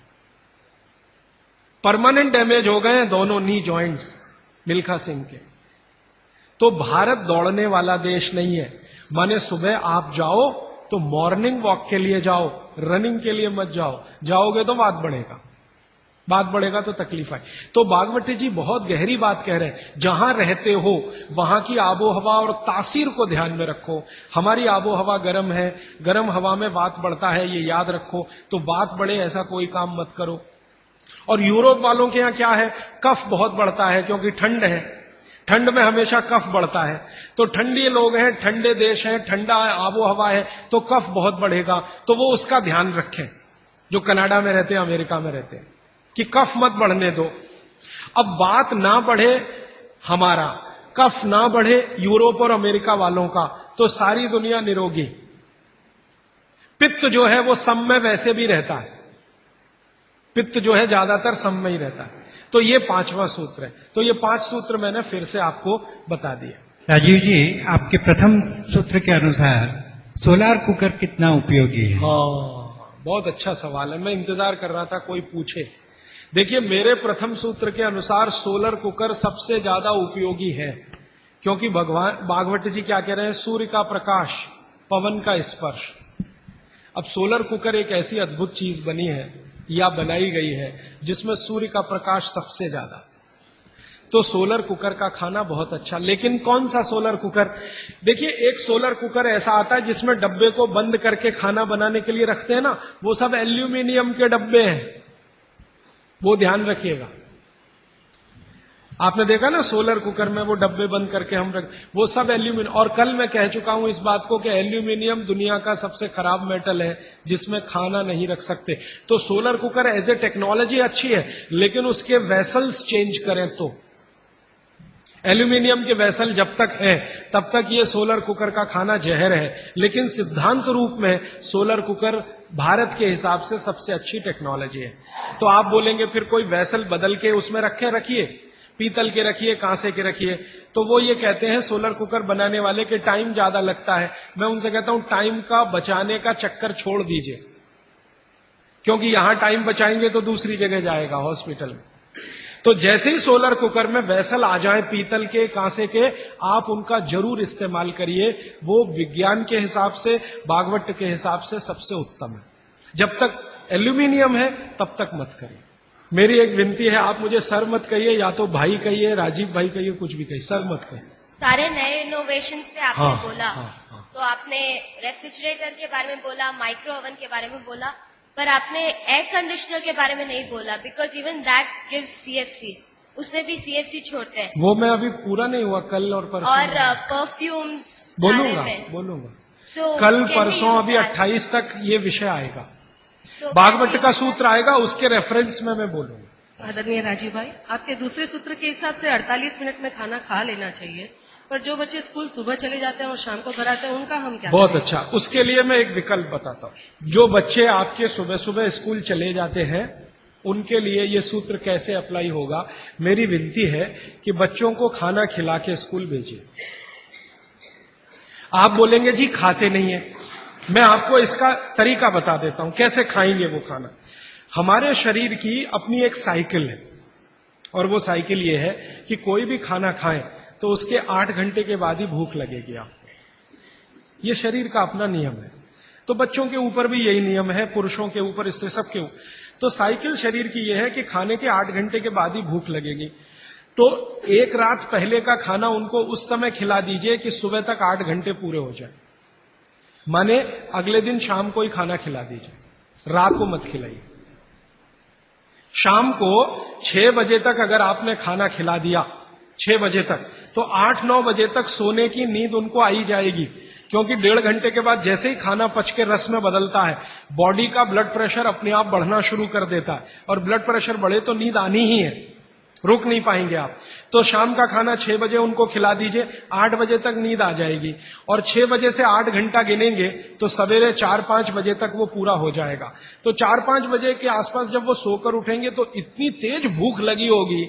परमानेंट डैमेज हो गए हैं दोनों नी जॉइंट्स मिल्खा सिंह के। तो भारत दौड़ने वाला देश नहीं है। माने सुबह आप जाओ तो मॉर्निंग वॉक के लिए जाओ, रनिंग के लिए मत जाओ। जाओगे तो वात बढ़ेगा, बात बढ़ेगा तो तकलीफ आए। तो भागवती जी बहुत गहरी बात कह रहे हैं। जहां रहते हो वहां की आबो हवा और तासीर को ध्यान में रखो। हमारी आबो हवा गर्म है, गर्म हवा में वात बढ़ता है, ये याद रखो। तो वात बढ़े ऐसा कोई काम मत करो। और यूरोप वालों के यहां क्या है, कफ बहुत बढ़ता है क्योंकि ठंड है, ठंड में हमेशा कफ बढ़ता है। तो ठंडी लोग हैं, ठंडे देश हैं, ठंडा आबो हवा है, तो कफ बहुत बढ़ेगा। तो वो उसका ध्यान रखें जो कनाडा में रहते हैं, अमेरिका में रहते हैं, कि कफ मत बढ़ने दो। अब वात ना बढ़े हमारा, कफ ना बढ़े यूरोप और अमेरिका वालों का, तो सारी दुनिया निरोगी। पित्त जो है वो सम में वैसे भी रहता है, पित्त जो है ज्यादातर सम में ही रहता है। तो ये 5वां सूत्र है। तो ये 5 सूत्र मैंने फिर से आपको बता दिया। राजीव जी, आपके प्रथम सूत्र के अनुसार सोलार कुकर कितना उपयोगी है? हाँ, बहुत अच्छा सवाल है, मैं इंतजार कर रहा था कोई पूछे। देखिए, मेरे प्रथम सूत्र के अनुसार सोलर कुकर सबसे ज्यादा उपयोगी है। क्योंकि भगवान भागवत जी क्या कह रहे हैं, सूर्य का प्रकाश, पवन का स्पर्श। अब सोलर कुकर एक ऐसी अद्भुत चीज बनी है या बनाई गई है जिसमें सूर्य का प्रकाश सबसे ज्यादा। तो सोलर कुकर का खाना बहुत अच्छा। लेकिन कौन सा सोलर कुकर? देखिए, एक सोलर कुकर ऐसा आता है जिसमें डब्बे को बंद करके खाना बनाने के लिए रखते हैं ना, वो सब एल्यूमिनियम के डब्बे हैं, वो ध्यान रखिएगा। आपने देखा ना सोलर कुकर में वो डब्बे बंद करके हम रख, वो सब एल्यूमिनियम। और कल मैं कह चुका हूं इस बात को कि एल्यूमिनियम दुनिया का सबसे खराब मेटल है जिसमें खाना नहीं रख सकते। तो solar cooker as a technology अच्छी है, लेकिन उसके वेसल्स चेंज करें तो। एल्यूमिनियम के वेसल जब तक है तब तक ये सोलर कुकर का खाना जहर है, लेकिन सिद्धांत रूप में सोलर कुकर भारत के हिसाब से सबसे अच्छी टेक्नोलॉजी है। तो आप बोलेंगे फिर कोई वेसल बदल के उसमें रखिए, पीतल के रखिए, कांसे के रखिए। तो वो ये कहते हैं सोलर कुकर बनाने वाले के टाइम ज्यादा लगता है। मैं उनसे कहता हूं टाइम का बचाने का चक्कर छोड़ दीजिए, क्योंकि यहां टाइम बचाएंगे तो दूसरी जगह जाएगा, हॉस्पिटल में। तो जैसे ही सोलर कुकर में वेसल आ जाए पीतल के, कांसे के, आप उनका जरूर इस्तेमाल करिए। वो विज्ञान के हिसाब से, भागवत के हिसाब से सबसे उत्तम है। जब तक एल्यूमिनियम है तब तक मत करिए। मेरी एक विनती है, आप मुझे सर मत कहिए, या तो भाई कहिए, राजीव भाई कहिए, कुछ भी कहिए, सर मत कहिए। सारे नए इनोवेशन पे आपने बोला। हाँ। तो आपने रेफ्रिजरेटर के बारे में बोला, माइक्रो ओवन के बारे में बोला, पर आपने एयर कंडीशनर के बारे में नहीं बोला, because even that gives CFC, उसमें भी CFC छोड़ते हैं। वो मैं अभी पूरा नहीं हुआ, कल और परसों। और परफ्यूम्स बोलूंगा। कल परसों अभी 28 तक ये विषय आएगा, भागवत का सूत्र आएगा, उसके रेफरेंस में मैं बोलूंगा। आदरणीय राजीव भाई, आपके दूसरे सूत्र के हिसाब से 48 मिनट में खाना खा लेना चाहिए, पर जो बच्चे स्कूल सुबह चले जाते हैं और शाम को घर आते हैं, उनका हम क्या बहुत करें? अच्छा, उसके लिए मैं एक विकल्प बताता हूं। जो बच्चे आपके सुबह सुबह स्कूल चले जाते हैं, उनके लिए ये सूत्र कैसे अप्लाई होगा। मेरी विनती है कि बच्चों को खाना खिला के स्कूल भेजिए। आप बोलेंगे जी खाते नहीं है, मैं आपको इसका तरीका बता देता हूं कैसे खाएंगे वो खाना। हमारे शरीर की अपनी एक साइकिल है, और वो साइकिल ये है कि कोई भी खाना खाएं तो उसके 8 घंटे के बाद ही भूख लगेगी आपको। ये शरीर का अपना नियम है। तो बच्चों के ऊपर भी यही नियम है, पुरुषों के ऊपर, स्त्री, सबके ऊपर। तो साइकिल शरीर की यह है कि खाने के 8 घंटे के बाद ही भूख लगेगी। तो एक रात पहले का खाना उनको उस समय खिला दीजिए कि सुबह तक 8 घंटे पूरे हो जाए। माने अगले दिन शाम को ही खाना खिला दीजिए, रात को मत खिलाइए। शाम को 6 बजे तक अगर आपने खाना खिला दिया, 6 बजे तक, तो 8-9 बजे तक सोने की नींद उनको आई जाएगी। क्योंकि 1.5 घंटे के बाद जैसे ही खाना पच के रस में बदलता है, बॉडी का ब्लड प्रेशर अपने आप बढ़ना शुरू कर देता है, और ब्लड प्रेशर बढ़े तो नींद आनी ही है, रुक नहीं पाएंगे आप। तो शाम का खाना 6 बजे उनको खिला दीजिए, 8 बजे तक नींद आ जाएगी, और 6 बजे से 8 घंटा गिनेंगे तो सवेरे 4-5 बजे तक वो पूरा हो जाएगा। तो 4-5 बजे के आसपास जब वो सोकर उठेंगे तो इतनी तेज भूख लगी होगी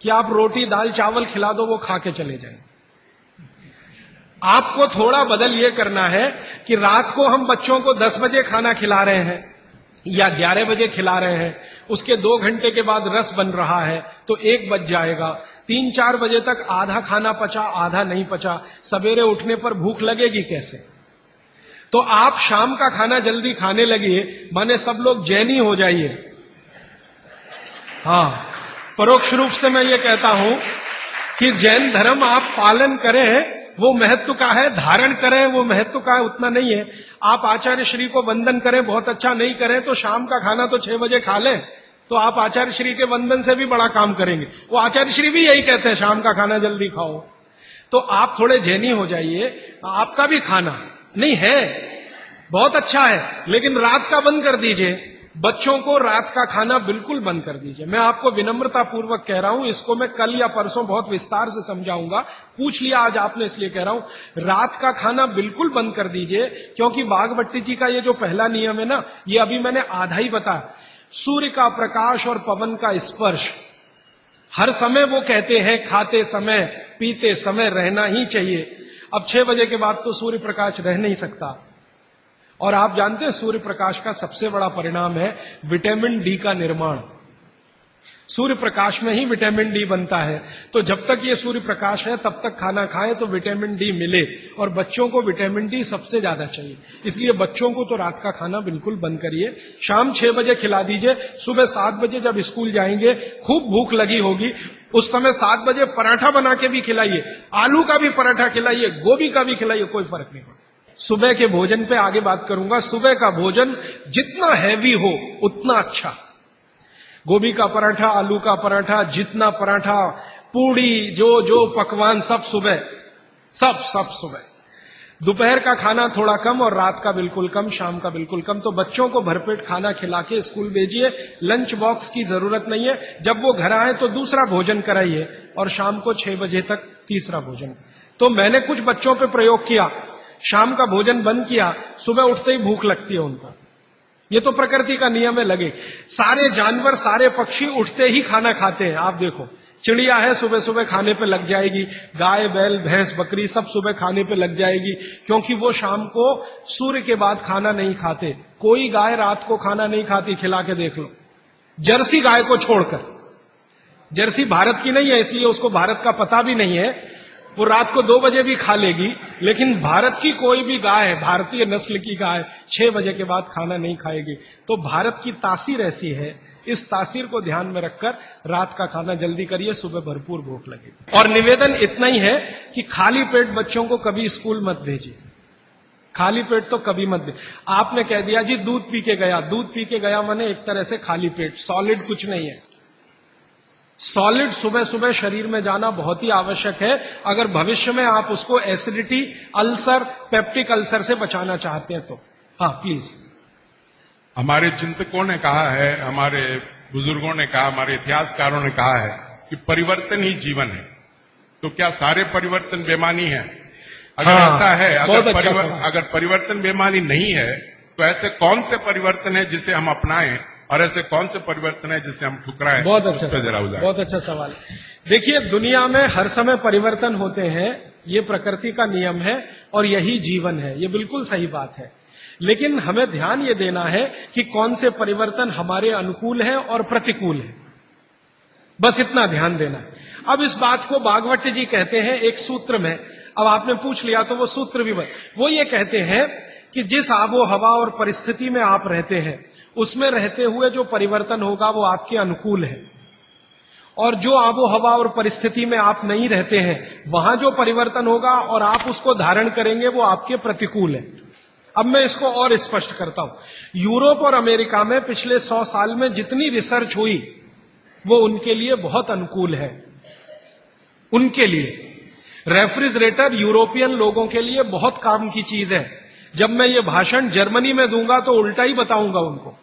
कि आप रोटी दाल चावल खिला दो, वो खा के चले जाएंगे। आपको थोड़ा बदल ये करना है कि रात को हम बच्चों को 10 बजे खाना खिला रहे हैं या 11 बजे खिला रहे हैं, उसके 2 घंटे के बाद रस बन रहा है तो 1 बज जाएगा। 3-4 बजे तक आधा खाना पचा, आधा नहीं पचा, सवेरे उठने पर भूख लगेगी कैसे? तो आप शाम का खाना जल्दी खाने लगिए, माने सब लोग जैनी हो जाइए। हाँ, परोक्ष रूप से मैं ये कहता हूं कि जैन धर्म आप पालन करें, वो महत्व का है, धारण करें वो महत्व का है, उतना नहीं है। आप आचार्य श्री को वंदन करें, बहुत अच्छा, नहीं करें तो शाम का खाना तो 6 बजे खा लें, तो आप आचार्य श्री के वंदन से भी बड़ा काम करेंगे। वो आचार्य श्री भी यही कहते हैं, शाम का खाना जल्दी खाओ। तो आप थोड़े जैनी हो जाइए। आपका भी खाना नहीं है, बहुत अच्छा है, लेकिन रात का बंद कर दीजिए। बच्चों को रात का खाना बिल्कुल बंद कर दीजिए। मैं आपको विनम्रता पूर्वक कह रहा हूं, इसको मैं कल या परसों बहुत विस्तार से समझाऊंगा, पूछ लिया आज आपने इसलिए कह रहा हूं। रात का खाना बिल्कुल बंद कर दीजिए, क्योंकि बागभट्टी जी का ये जो पहला नियम है ना, ये अभी मैंने आधा ही बताया। सूर्य का प्रकाश और पवन का स्पर्श हर समय वो कहते हैं खाते समय पीते समय रहना ही चाहिए। अब 6 बजे के बाद तो सूर्य प्रकाश रह नहीं सकता, और आप जानते हैं सूर्य प्रकाश का सबसे बड़ा परिणाम है विटामिन डी का निर्माण। सूर्य प्रकाश में ही विटामिन डी बनता है। तो जब तक ये सूर्य प्रकाश है तब तक खाना खाएं तो विटामिन डी मिले, और बच्चों को विटामिन डी सबसे ज्यादा चाहिए। इसलिए बच्चों को तो रात का खाना बिल्कुल बंद करिए, शाम 6 बजे खिला दीजिए। सुबह 7 बजे जब स्कूल जाएंगे, खूब भूख लगी होगी, उस समय 7 बजे पराठा बना के भी खिलाइए, आलू का भी पराठा खिलाइए, गोभी का भी खिलाइए, कोई फर्क नहीं पड़ता। सुबह के भोजन पे आगे बात करूंगा। सुबह का भोजन जितना हैवी हो उतना अच्छा। गोभी का पराठा, आलू का पराठा, जितना पराठा, पूड़ी, जो पकवान, सब सुबह, सब सुबह। दोपहर का खाना थोड़ा कम और रात का बिल्कुल कम, शाम का बिल्कुल कम। तो बच्चों को भरपेट खाना खिला के स्कूल भेजिए। लंच बॉक्स की जरूरत नहीं है। जब वो घर आए तो दूसरा भोजन कराइए, और शाम को 6 बजे तक तीसरा भोजन। तो मैंने कुछ बच्चों पे प्रयोग किया, शाम का भोजन बंद किया, सुबह उठते ही भूख लगती है उनको। ये तो प्रकृति का नियम है, लगे। सारे जानवर, सारे पक्षी उठते ही खाना खाते हैं। आप देखो, चिड़िया है सुबह सुबह खाने पे लग जाएगी, गाय, बैल, भैंस, बकरी सब सुबह खाने पे लग जाएगी, क्योंकि वो शाम को सूर्य के बाद खाना नहीं खाते। कोई गाय रात को खाना नहीं खाती, खिला के देख लो, जर्सी गाय को छोड़कर। जर्सी भारत की नहीं है, इसलिए उसको भारत का पता भी नहीं है। वो रात को 2 बजे भी खा लेगी, लेकिन भारत की कोई भी गाय, भारतीय नस्ल की गाय 6 बजे के बाद खाना नहीं खाएगी। तो भारत की तासीर ऐसी है, इस तासीर को ध्यान में रखकर रात का खाना जल्दी करिए, सुबह भरपूर भूख लगेगी। और निवेदन इतना ही है कि खाली पेट बच्चों को कभी स्कूल मत भेजिए। खाली पेट तो कभी मत भेजिए। आपने कह दिया जी दूध पी के गया, दूध पी के गया माने एक तरह से खाली पेट, सॉलिड कुछ नहीं है। सॉलिड सुबह सुबह शरीर में जाना बहुत ही आवश्यक है, अगर भविष्य में आप उसको एसिडिटी, अल्सर, पेप्टिक अल्सर से बचाना चाहते हैं तो। हाँ प्लीज। हमारे चिंतकों ने कहा है, हमारे बुजुर्गों ने कहा, हमारे इतिहासकारों ने कहा है कि परिवर्तन ही जीवन है। तो क्या सारे परिवर्तन बेमानी है? अगर ऐसा है, अगर परिवर्तन बेमानी नहीं है, तो ऐसे कौन से परिवर्तन है जिसे हम अपनाएं, और ऐसे कौन से परिवर्तन है जिसे हम ठुकराएं? बहुत अच्छा सवाल, बहुत अच्छा सवाल। देखिए, दुनिया में हर समय परिवर्तन होते हैं, ये प्रकृति का नियम है और यही जीवन है, ये बिल्कुल सही बात है। लेकिन हमें ध्यान ये देना है कि कौन से परिवर्तन हमारे अनुकूल हैं और प्रतिकूल हैं, बस इतना ध्यान देना है। अब इस बात को भागवत जी कहते हैं एक सूत्र में, अब आपने पूछ लिया तो वो सूत्र भी वो ये कहते हैं कि जिस आबो हवा और परिस्थिति में आप रहते हैं, उसमें रहते हुए जो परिवर्तन होगा वो आपके अनुकूल है, और जो आबो हवा और परिस्थिति में आप नहीं रहते हैं, वहां जो परिवर्तन होगा और आप उसको धारण करेंगे वो आपके प्रतिकूल है। अब मैं इसको और स्पष्ट करता हूं। यूरोप और अमेरिका में पिछले 100 साल में जितनी रिसर्च हुई वो उनके लिए बहुत अनुकूल है। उनके लिए रेफ्रिजरेटर यूरोपियन लोगों के लिए बहुत काम की चीज है। जब मैं ये भाषण जर्मनी में दूंगा तो उल्टा ही बताऊंगा उनको।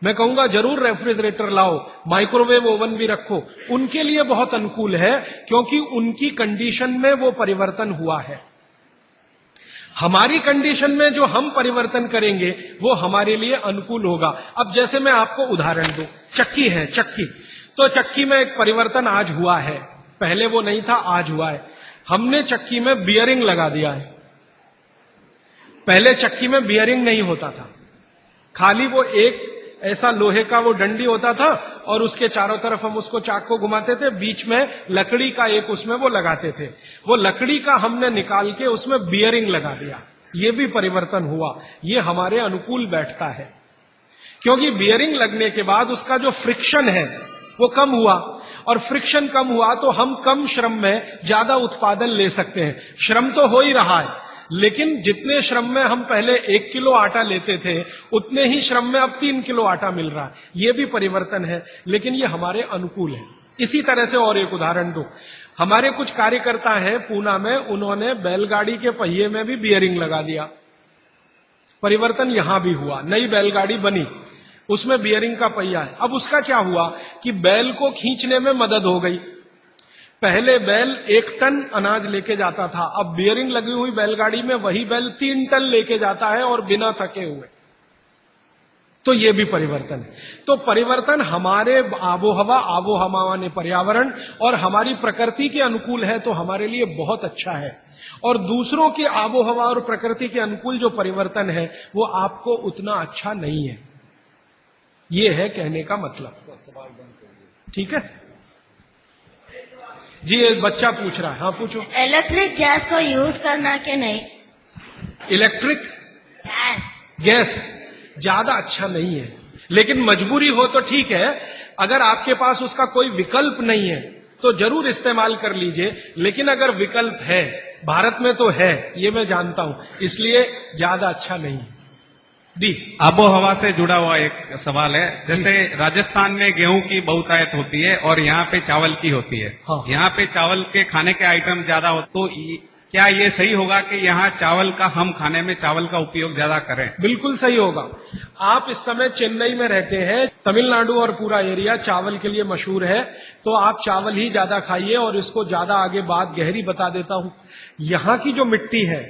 मैं कहूंगा जरूर रेफ्रिजरेटर लाओ, माइक्रोवेव ओवन भी रखो। उनके लिए बहुत अनुकूल है, क्योंकि उनकी कंडीशन में वो परिवर्तन हुआ है। हमारी कंडीशन में जो हम परिवर्तन करेंगे वो हमारे लिए अनुकूल होगा। अब जैसे मैं आपको उदाहरण दूं, चक्की है, चक्की, तो चक्की में एक परिवर्तन आज हुआ है, पहले वो नहीं था, आज हुआ है। हमने चक्की में बियरिंग लगा दिया है। पहले चक्की में बियरिंग नहीं होता था, खाली वो एक ऐसा लोहे का वो डंडी होता था और उसके चारों तरफ हम उसको चाक को घुमाते थे, बीच में लकड़ी का एक उसमें वो लगाते थे। वो लकड़ी का हमने निकाल के उसमें बियरिंग लगा दिया, ये भी परिवर्तन हुआ। ये हमारे अनुकूल बैठता है, क्योंकि बियरिंग लगने के बाद उसका जो फ्रिक्शन है वो कम हुआ, और फ्रिक्शन कम हुआ तो हम कम श्रम में ज्यादा उत्पादन ले सकते हैं। श्रम तो हो ही रहा है, लेकिन जितने श्रम में हम पहले 1 किलो आटा लेते थे, उतने ही श्रम में अब 3 किलो आटा मिल रहा है। ये भी परिवर्तन है, लेकिन ये हमारे अनुकूल है। इसी तरह से और एक उदाहरण दूं, हमारे कुछ कार्यकर्ता हैं पूना में, उन्होंने बैलगाड़ी के पहिए में भी बियरिंग लगा दिया। परिवर्तन यहां भी हुआ, नई बैलगाड़ी बनी, उसमें बियरिंग का पहिया है। अब उसका क्या हुआ कि बैल को खींचने में मदद हो गई। पहले बैल 1 टन अनाज लेके जाता था, अब बियरिंग लगी हुई बैलगाड़ी में वही बैल 3 टन लेके जाता है और बिना थके हुए। तो ये भी परिवर्तन है। तो परिवर्तन हमारे आबोहवा ने पर्यावरण और हमारी प्रकृति के अनुकूल है तो हमारे लिए बहुत अच्छा है, और दूसरों की आबोहवा और प्रकृति के अनुकूल जो परिवर्तन है वो आपको उतना अच्छा नहीं है। ये है कहने का मतलब। ठीक है जी। एक बच्चा पूछ रहा है, हाँ पूछो। इलेक्ट्रिक गैस को यूज करना कि नहीं? इलेक्ट्रिक गैस ज्यादा अच्छा नहीं है, लेकिन मजबूरी हो तो ठीक है। अगर आपके पास उसका कोई विकल्प नहीं है तो जरूर इस्तेमाल कर लीजिए, लेकिन अगर विकल्प है, भारत में तो है, ये मैं जानता हूं, इसलिए ज्यादा अच्छा नहीं है। डी आबो हवा से जुड़ा हुआ एक सवाल है। जैसे राजस्थान में गेहूं की बहुतायत होती है और यहाँ पे चावल की होती है। हाँ। यहाँ पे चावल के खाने के आइटम ज्यादा हो, तो क्या ये सही होगा कि यहाँ चावल का, हम खाने में चावल का उपयोग ज्यादा करें? बिल्कुल सही होगा। आप इस समय चेन्नई में रहते हैं, तमिलनाडु और पूरा एरिया चावल के लिए मशहूर है, तो आप चावल ही ज्यादा खाइए। और इसको ज्यादा आगे बात गहरी बता देता हूं। यहां की जो मिट्टी है,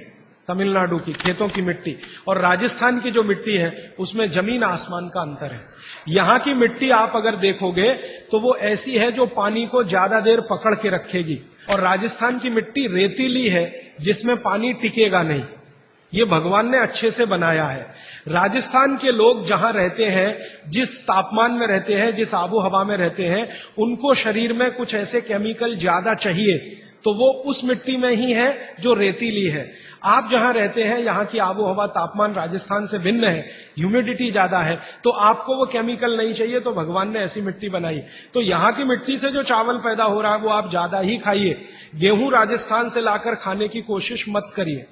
तमिलनाडु की खेतों की मिट्टी और राजस्थान की जो मिट्टी है, उसमें जमीन आसमान का अंतर है। यहां की मिट्टी आप अगर देखोगे तो वो ऐसी है जो पानी को ज्यादा देर पकड़ के रखेगी, और राजस्थान की मिट्टी रेतीली है जिसमें पानी टिकेगा नहीं। ये भगवान ने अच्छे से बनाया है। राजस्थान के लोग जहां रहते हैं, जिस तापमान में रहते हैं, जिस आबो हवा में रहते हैं, उनको शरीर में कुछ ऐसे केमिकल ज्यादा चाहिए, तो वो उस मिट्टी में ही है जो रेतीली है। आप जहां रहते हैं, यहां की आबो हवा, तापमान राजस्थान से भिन्न है, ह्यूमिडिटी ज्यादा है, तो आपको वो केमिकल नहीं चाहिए, तो भगवान ने ऐसी मिट्टी बनाई। तो यहां की मिट्टी से जो चावल पैदा हो रहा है वो आप ज्यादा ही खाइए। गेहूं राजस्थान से लाकर खाने की कोशिश मत करिए।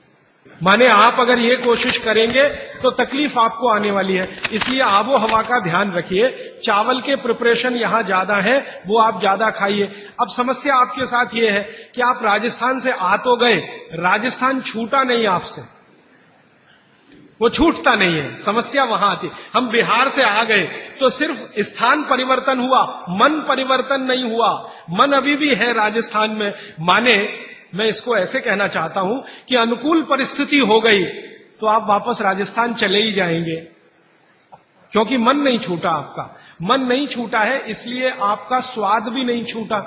माने आप अगर ये कोशिश करेंगे तो तकलीफ आपको आने वाली है। इसलिए आबो हवा का ध्यान रखिए। चावल के प्रिपरेशन यहां ज्यादा है, वो आप ज्यादा खाइए। अब समस्या आपके साथ ये है कि आप राजस्थान से आ तो गए, राजस्थान छूटा नहीं आपसे, वो छूटता नहीं है। समस्या वहां आती। हम बिहार से आ गए तो सिर्फ स्थान परिवर्तन हुआ, मन परिवर्तन नहीं हुआ। मन अभी भी है राजस्थान में। माने मैं इसको ऐसे कहना चाहता हूं कि अनुकूल परिस्थिति हो गई तो आप वापस राजस्थान चले ही जाएंगे, क्योंकि मन नहीं छूटा। आपका मन नहीं छूटा है, इसलिए आपका स्वाद भी नहीं छूटा।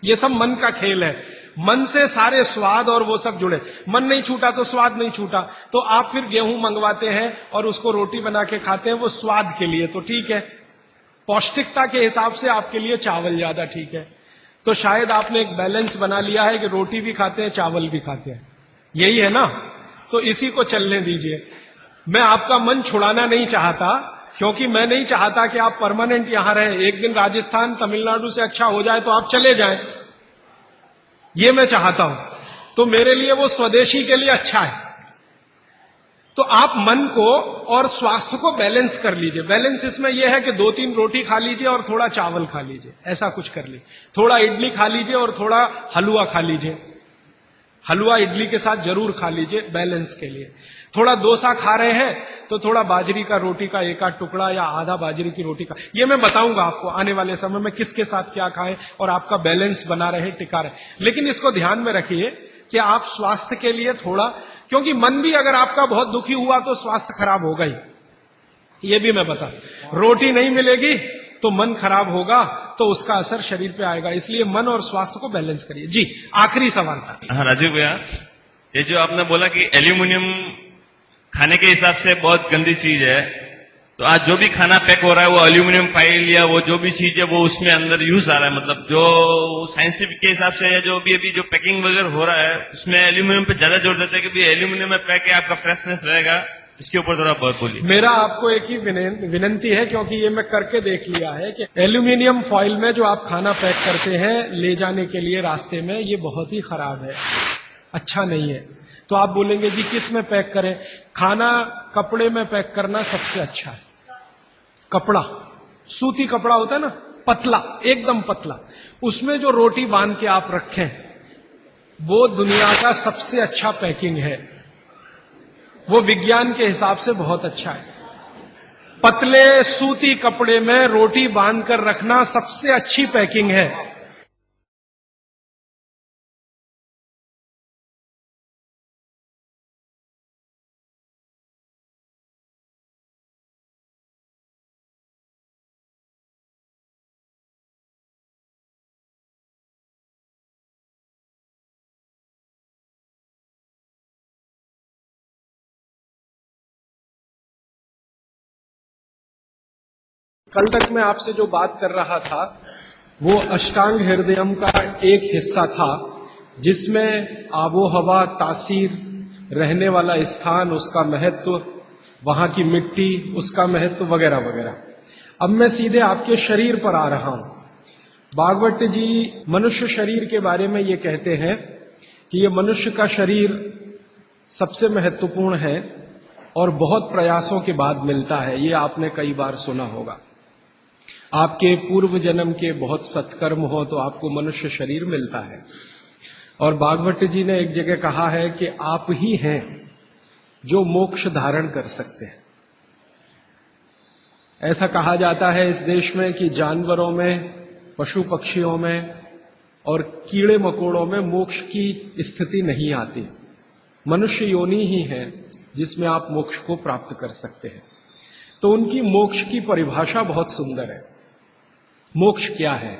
ये सब मन का खेल है। मन से सारे स्वाद और वो सब जुड़े। मन नहीं छूटा तो स्वाद नहीं छूटा। तो आप फिर गेहूं मंगवाते हैं और उसको रोटी बना के खाते हैं, वो स्वाद के लिए तो ठीक है। पौष्टिकता के हिसाब से आपके लिए चावल ज्यादा ठीक है। तो शायद आपने एक बैलेंस बना लिया है कि रोटी भी खाते हैं, चावल भी खाते हैं, यही है ना? तो इसी को चलने दीजिए। मैं आपका मन छुड़ाना नहीं चाहता, क्योंकि मैं नहीं चाहता कि आप परमानेंट यहां रहें। एक दिन राजस्थान तमिलनाडु से अच्छा हो जाए तो आप चले जाएं, ये मैं चाहता हूं। तो मेरे लिए वो स्वदेशी के लिए अच्छा है। तो आप मन को और स्वास्थ्य को बैलेंस कर लीजिए। बैलेंस इसमें यह है कि 2-3 रोटी खा लीजिए और थोड़ा चावल खा लीजिए, ऐसा कुछ कर लीजिए। थोड़ा इडली खा लीजिए और थोड़ा हलवा खा लीजिए। हलवा इडली के साथ जरूर खा लीजिए बैलेंस के लिए। थोड़ा डोसा खा रहे हैं तो थोड़ा बाजरी का रोटी का एक आध टुकड़ा या आधा बाजरी की रोटी का। ये मैं बताऊंगा आपको आने वाले समय में किसके साथ क्या खाएं और आपका बैलेंस बना रहे, टिका रहे। लेकिन इसको ध्यान में रखिए कि आप स्वास्थ्य के लिए थोड़ा, क्योंकि मन भी अगर आपका बहुत दुखी हुआ तो स्वास्थ्य खराब होगा ही, ये भी मैं बता। रोटी नहीं मिलेगी तो मन खराब होगा, तो उसका असर शरीर पे आएगा। इसलिए मन और स्वास्थ्य को बैलेंस करिए। जी आखिरी सवाल था। हाँ राजीव भैया, ये जो आपने बोला कि एल्यूमिनियम खाने के हिसाब से बहुत गंदी चीज है, तो आज जो भी खाना पैक हो रहा है वो एल्यूमिनियम फाइल या वो जो भी चीज है वो उसमें अंदर यूज आ रहा है। मतलब जो साइंटिफिक के हिसाब से जो भी अभी जो पैकिंग वगैरह हो रहा है उसमें एल्यूमिनियम पे ज्यादा जोर देते हैं कि भाई एल्यूमिनियम में पैक है, आपका फ्रेशनेस रहेगा। इसके ऊपर थोड़ा बहुत बोलिए। मेरा आपको एक ही विनंती है, क्योंकि ये मैं करके देख लिया है कि एल्यूमिनियम फॉइल में जो आप खाना पैक करते हैं ले जाने के लिए रास्ते में, ये बहुत ही खराब है, अच्छा नहीं है। तो आप बोलेंगे जी किस में पैक करें? खाना कपड़े में पैक करना सबसे अच्छा है। कपड़ा, सूती कपड़ा होता है ना, पतला, एकदम पतला, उसमें जो रोटी बांध के आप रखें, वो दुनिया का सबसे अच्छा पैकिंग है। वो विज्ञान के हिसाब से बहुत अच्छा है। पतले सूती कपड़े में रोटी बांध कर रखना सबसे अच्छी पैकिंग है। कल तक मैं आपसे जो बात कर रहा था वो अष्टांग हृदयम का एक हिस्सा था जिसमें आबो हवा, तासीर, रहने वाला स्थान, उसका महत्व, वहां की मिट्टी, उसका महत्व वगैरह वगैरह। अब मैं सीधे आपके शरीर पर आ रहा हूं। भागवत जी मनुष्य शरीर के बारे में ये कहते हैं कि ये मनुष्य का शरीर सबसे महत्वपूर्ण है और बहुत प्रयासों के बाद मिलता है। ये आपने कई बार सुना होगा। आपके पूर्व जन्म के बहुत सत्कर्म हो तो आपको मनुष्य शरीर मिलता है। और भागवत जी ने एक जगह कहा है कि आप ही हैं जो मोक्ष धारण कर सकते हैं। ऐसा कहा जाता है इस देश में कि जानवरों में, पशु पक्षियों में और कीड़े मकोड़ों में मोक्ष की स्थिति नहीं आती। मनुष्य योनि ही है जिसमें आप मोक्ष को प्राप्त कर सकते हैं। तो उनकी मोक्ष की परिभाषा बहुत सुंदर है। मोक्ष क्या है?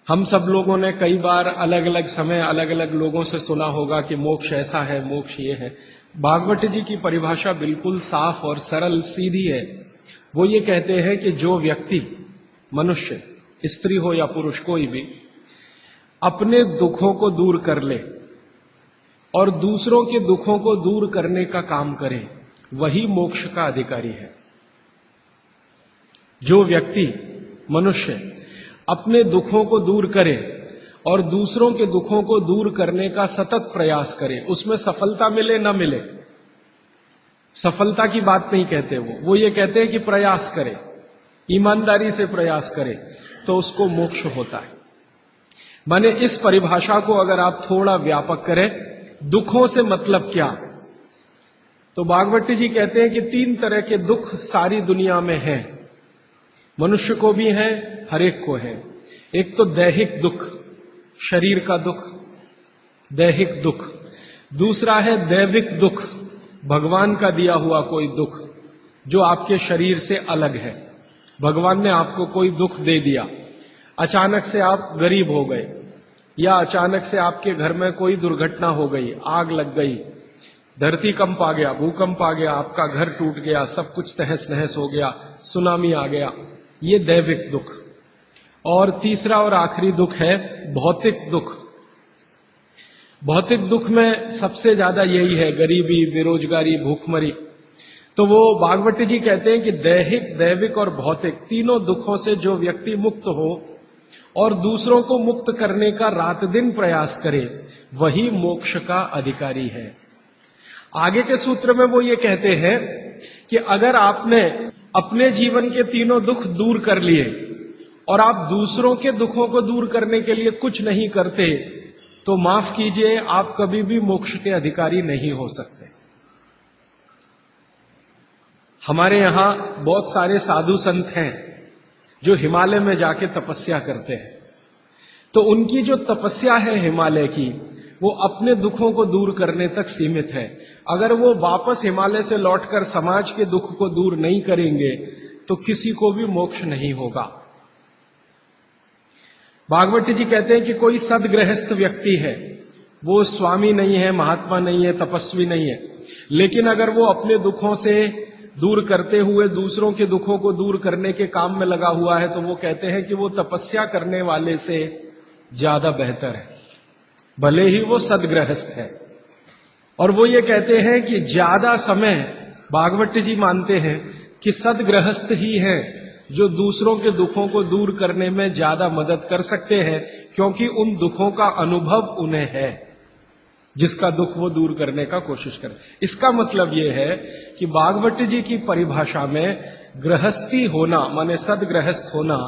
हम सब लोगों ने कई बार अलग अलग समय अलग अलग लोगों से सुना होगा कि मोक्ष ऐसा है, मोक्ष ये है। भागवत जी की परिभाषा बिल्कुल साफ और सरल सीधी है। वो ये कहते हैं कि जो व्यक्ति, मनुष्य, स्त्री हो या पुरुष कोई भी, अपने दुखों को दूर कर ले और दूसरों के दुखों को दूर करने का काम करे, वही मोक्ष का अधिकारी है। जो व्यक्ति, मनुष्य, अपने दुखों को दूर करे और दूसरों के दुखों को दूर करने का सतत प्रयास करे, उसमें सफलता मिले न मिले, सफलता की बात नहीं कहते वो ये कहते हैं कि प्रयास करे, ईमानदारी से प्रयास करे, तो उसको मोक्ष होता है। माने इस परिभाषा को अगर आप थोड़ा व्यापक करें, दुखों से मतलब क्या, तो भागवत जी कहते हैं कि 3 तरह के दुख सारी दुनिया में हैं। मनुष्य को भी है, हर एक को है। एक तो दैहिक दुख, शरीर का दुख, दैहिक दुख। दूसरा है दैविक दुख, भगवान का दिया हुआ कोई दुख जो आपके शरीर से अलग है। भगवान ने आपको कोई दुख दे दिया, अचानक से आप गरीब हो गए, या अचानक से आपके घर में कोई दुर्घटना हो गई, आग लग गई, धरती कंप आ गया, भूकंप आ गया, आपका घर टूट गया, सब कुछ तहस नहस हो गया, सुनामी आ गया, ये दैविक दुख। और तीसरा और आखिरी दुख है भौतिक दुख। भौतिक दुख में सबसे ज्यादा यही है, गरीबी, बेरोजगारी, भूखमरी। तो वो भागवत जी कहते हैं कि दैहिक, दैविक और भौतिक तीनों दुखों से जो व्यक्ति मुक्त हो और दूसरों को मुक्त करने का रात दिन प्रयास करे, वही मोक्ष का अधिकारी है। आगे के सूत्र में वो ये कहते हैं कि अगर आपने अपने जीवन के तीनों दुख दूर कर लिए और आप दूसरों के दुखों को दूर करने के लिए कुछ नहीं करते, तो माफ कीजिए, आप कभी भी मोक्ष के अधिकारी नहीं हो सकते। हमारे यहां बहुत सारे साधु संत हैं जो हिमालय में जाके तपस्या करते हैं। तो उनकी जो तपस्या है हिमालय की, वो अपने दुखों को दूर करने तक सीमित है। अगर वो वापस हिमालय से लौटकर समाज के दुख को दूर नहीं करेंगे तो किसी को भी मोक्ष नहीं होगा। भागवत जी कहते हैं कि कोई सदगृहस्थ व्यक्ति है, वो स्वामी नहीं है, महात्मा नहीं है, तपस्वी नहीं है, लेकिन अगर वो अपने दुखों से दूर करते हुए दूसरों के दुखों को दूर करने के काम में लगा हुआ है, तो वो कहते हैं कि वो तपस्या करने वाले से ज्यादा बेहतर है, भले ही वो सदगृहस्थ है। और वो ये कहते हैं कि ज्यादा समय, भागवत जी मानते हैं कि सदगृहस्थ ही है जो दूसरों के दुखों को दूर करने में ज्यादा मदद कर सकते हैं, क्योंकि उन दुखों का अनुभव उन्हें है, जिसका दुख वो दूर करने का कोशिश करें। इसका मतलब ये है कि भागवत जी की परिभाषा में गृहस्थी होना, माने सदगृहस्थ होना,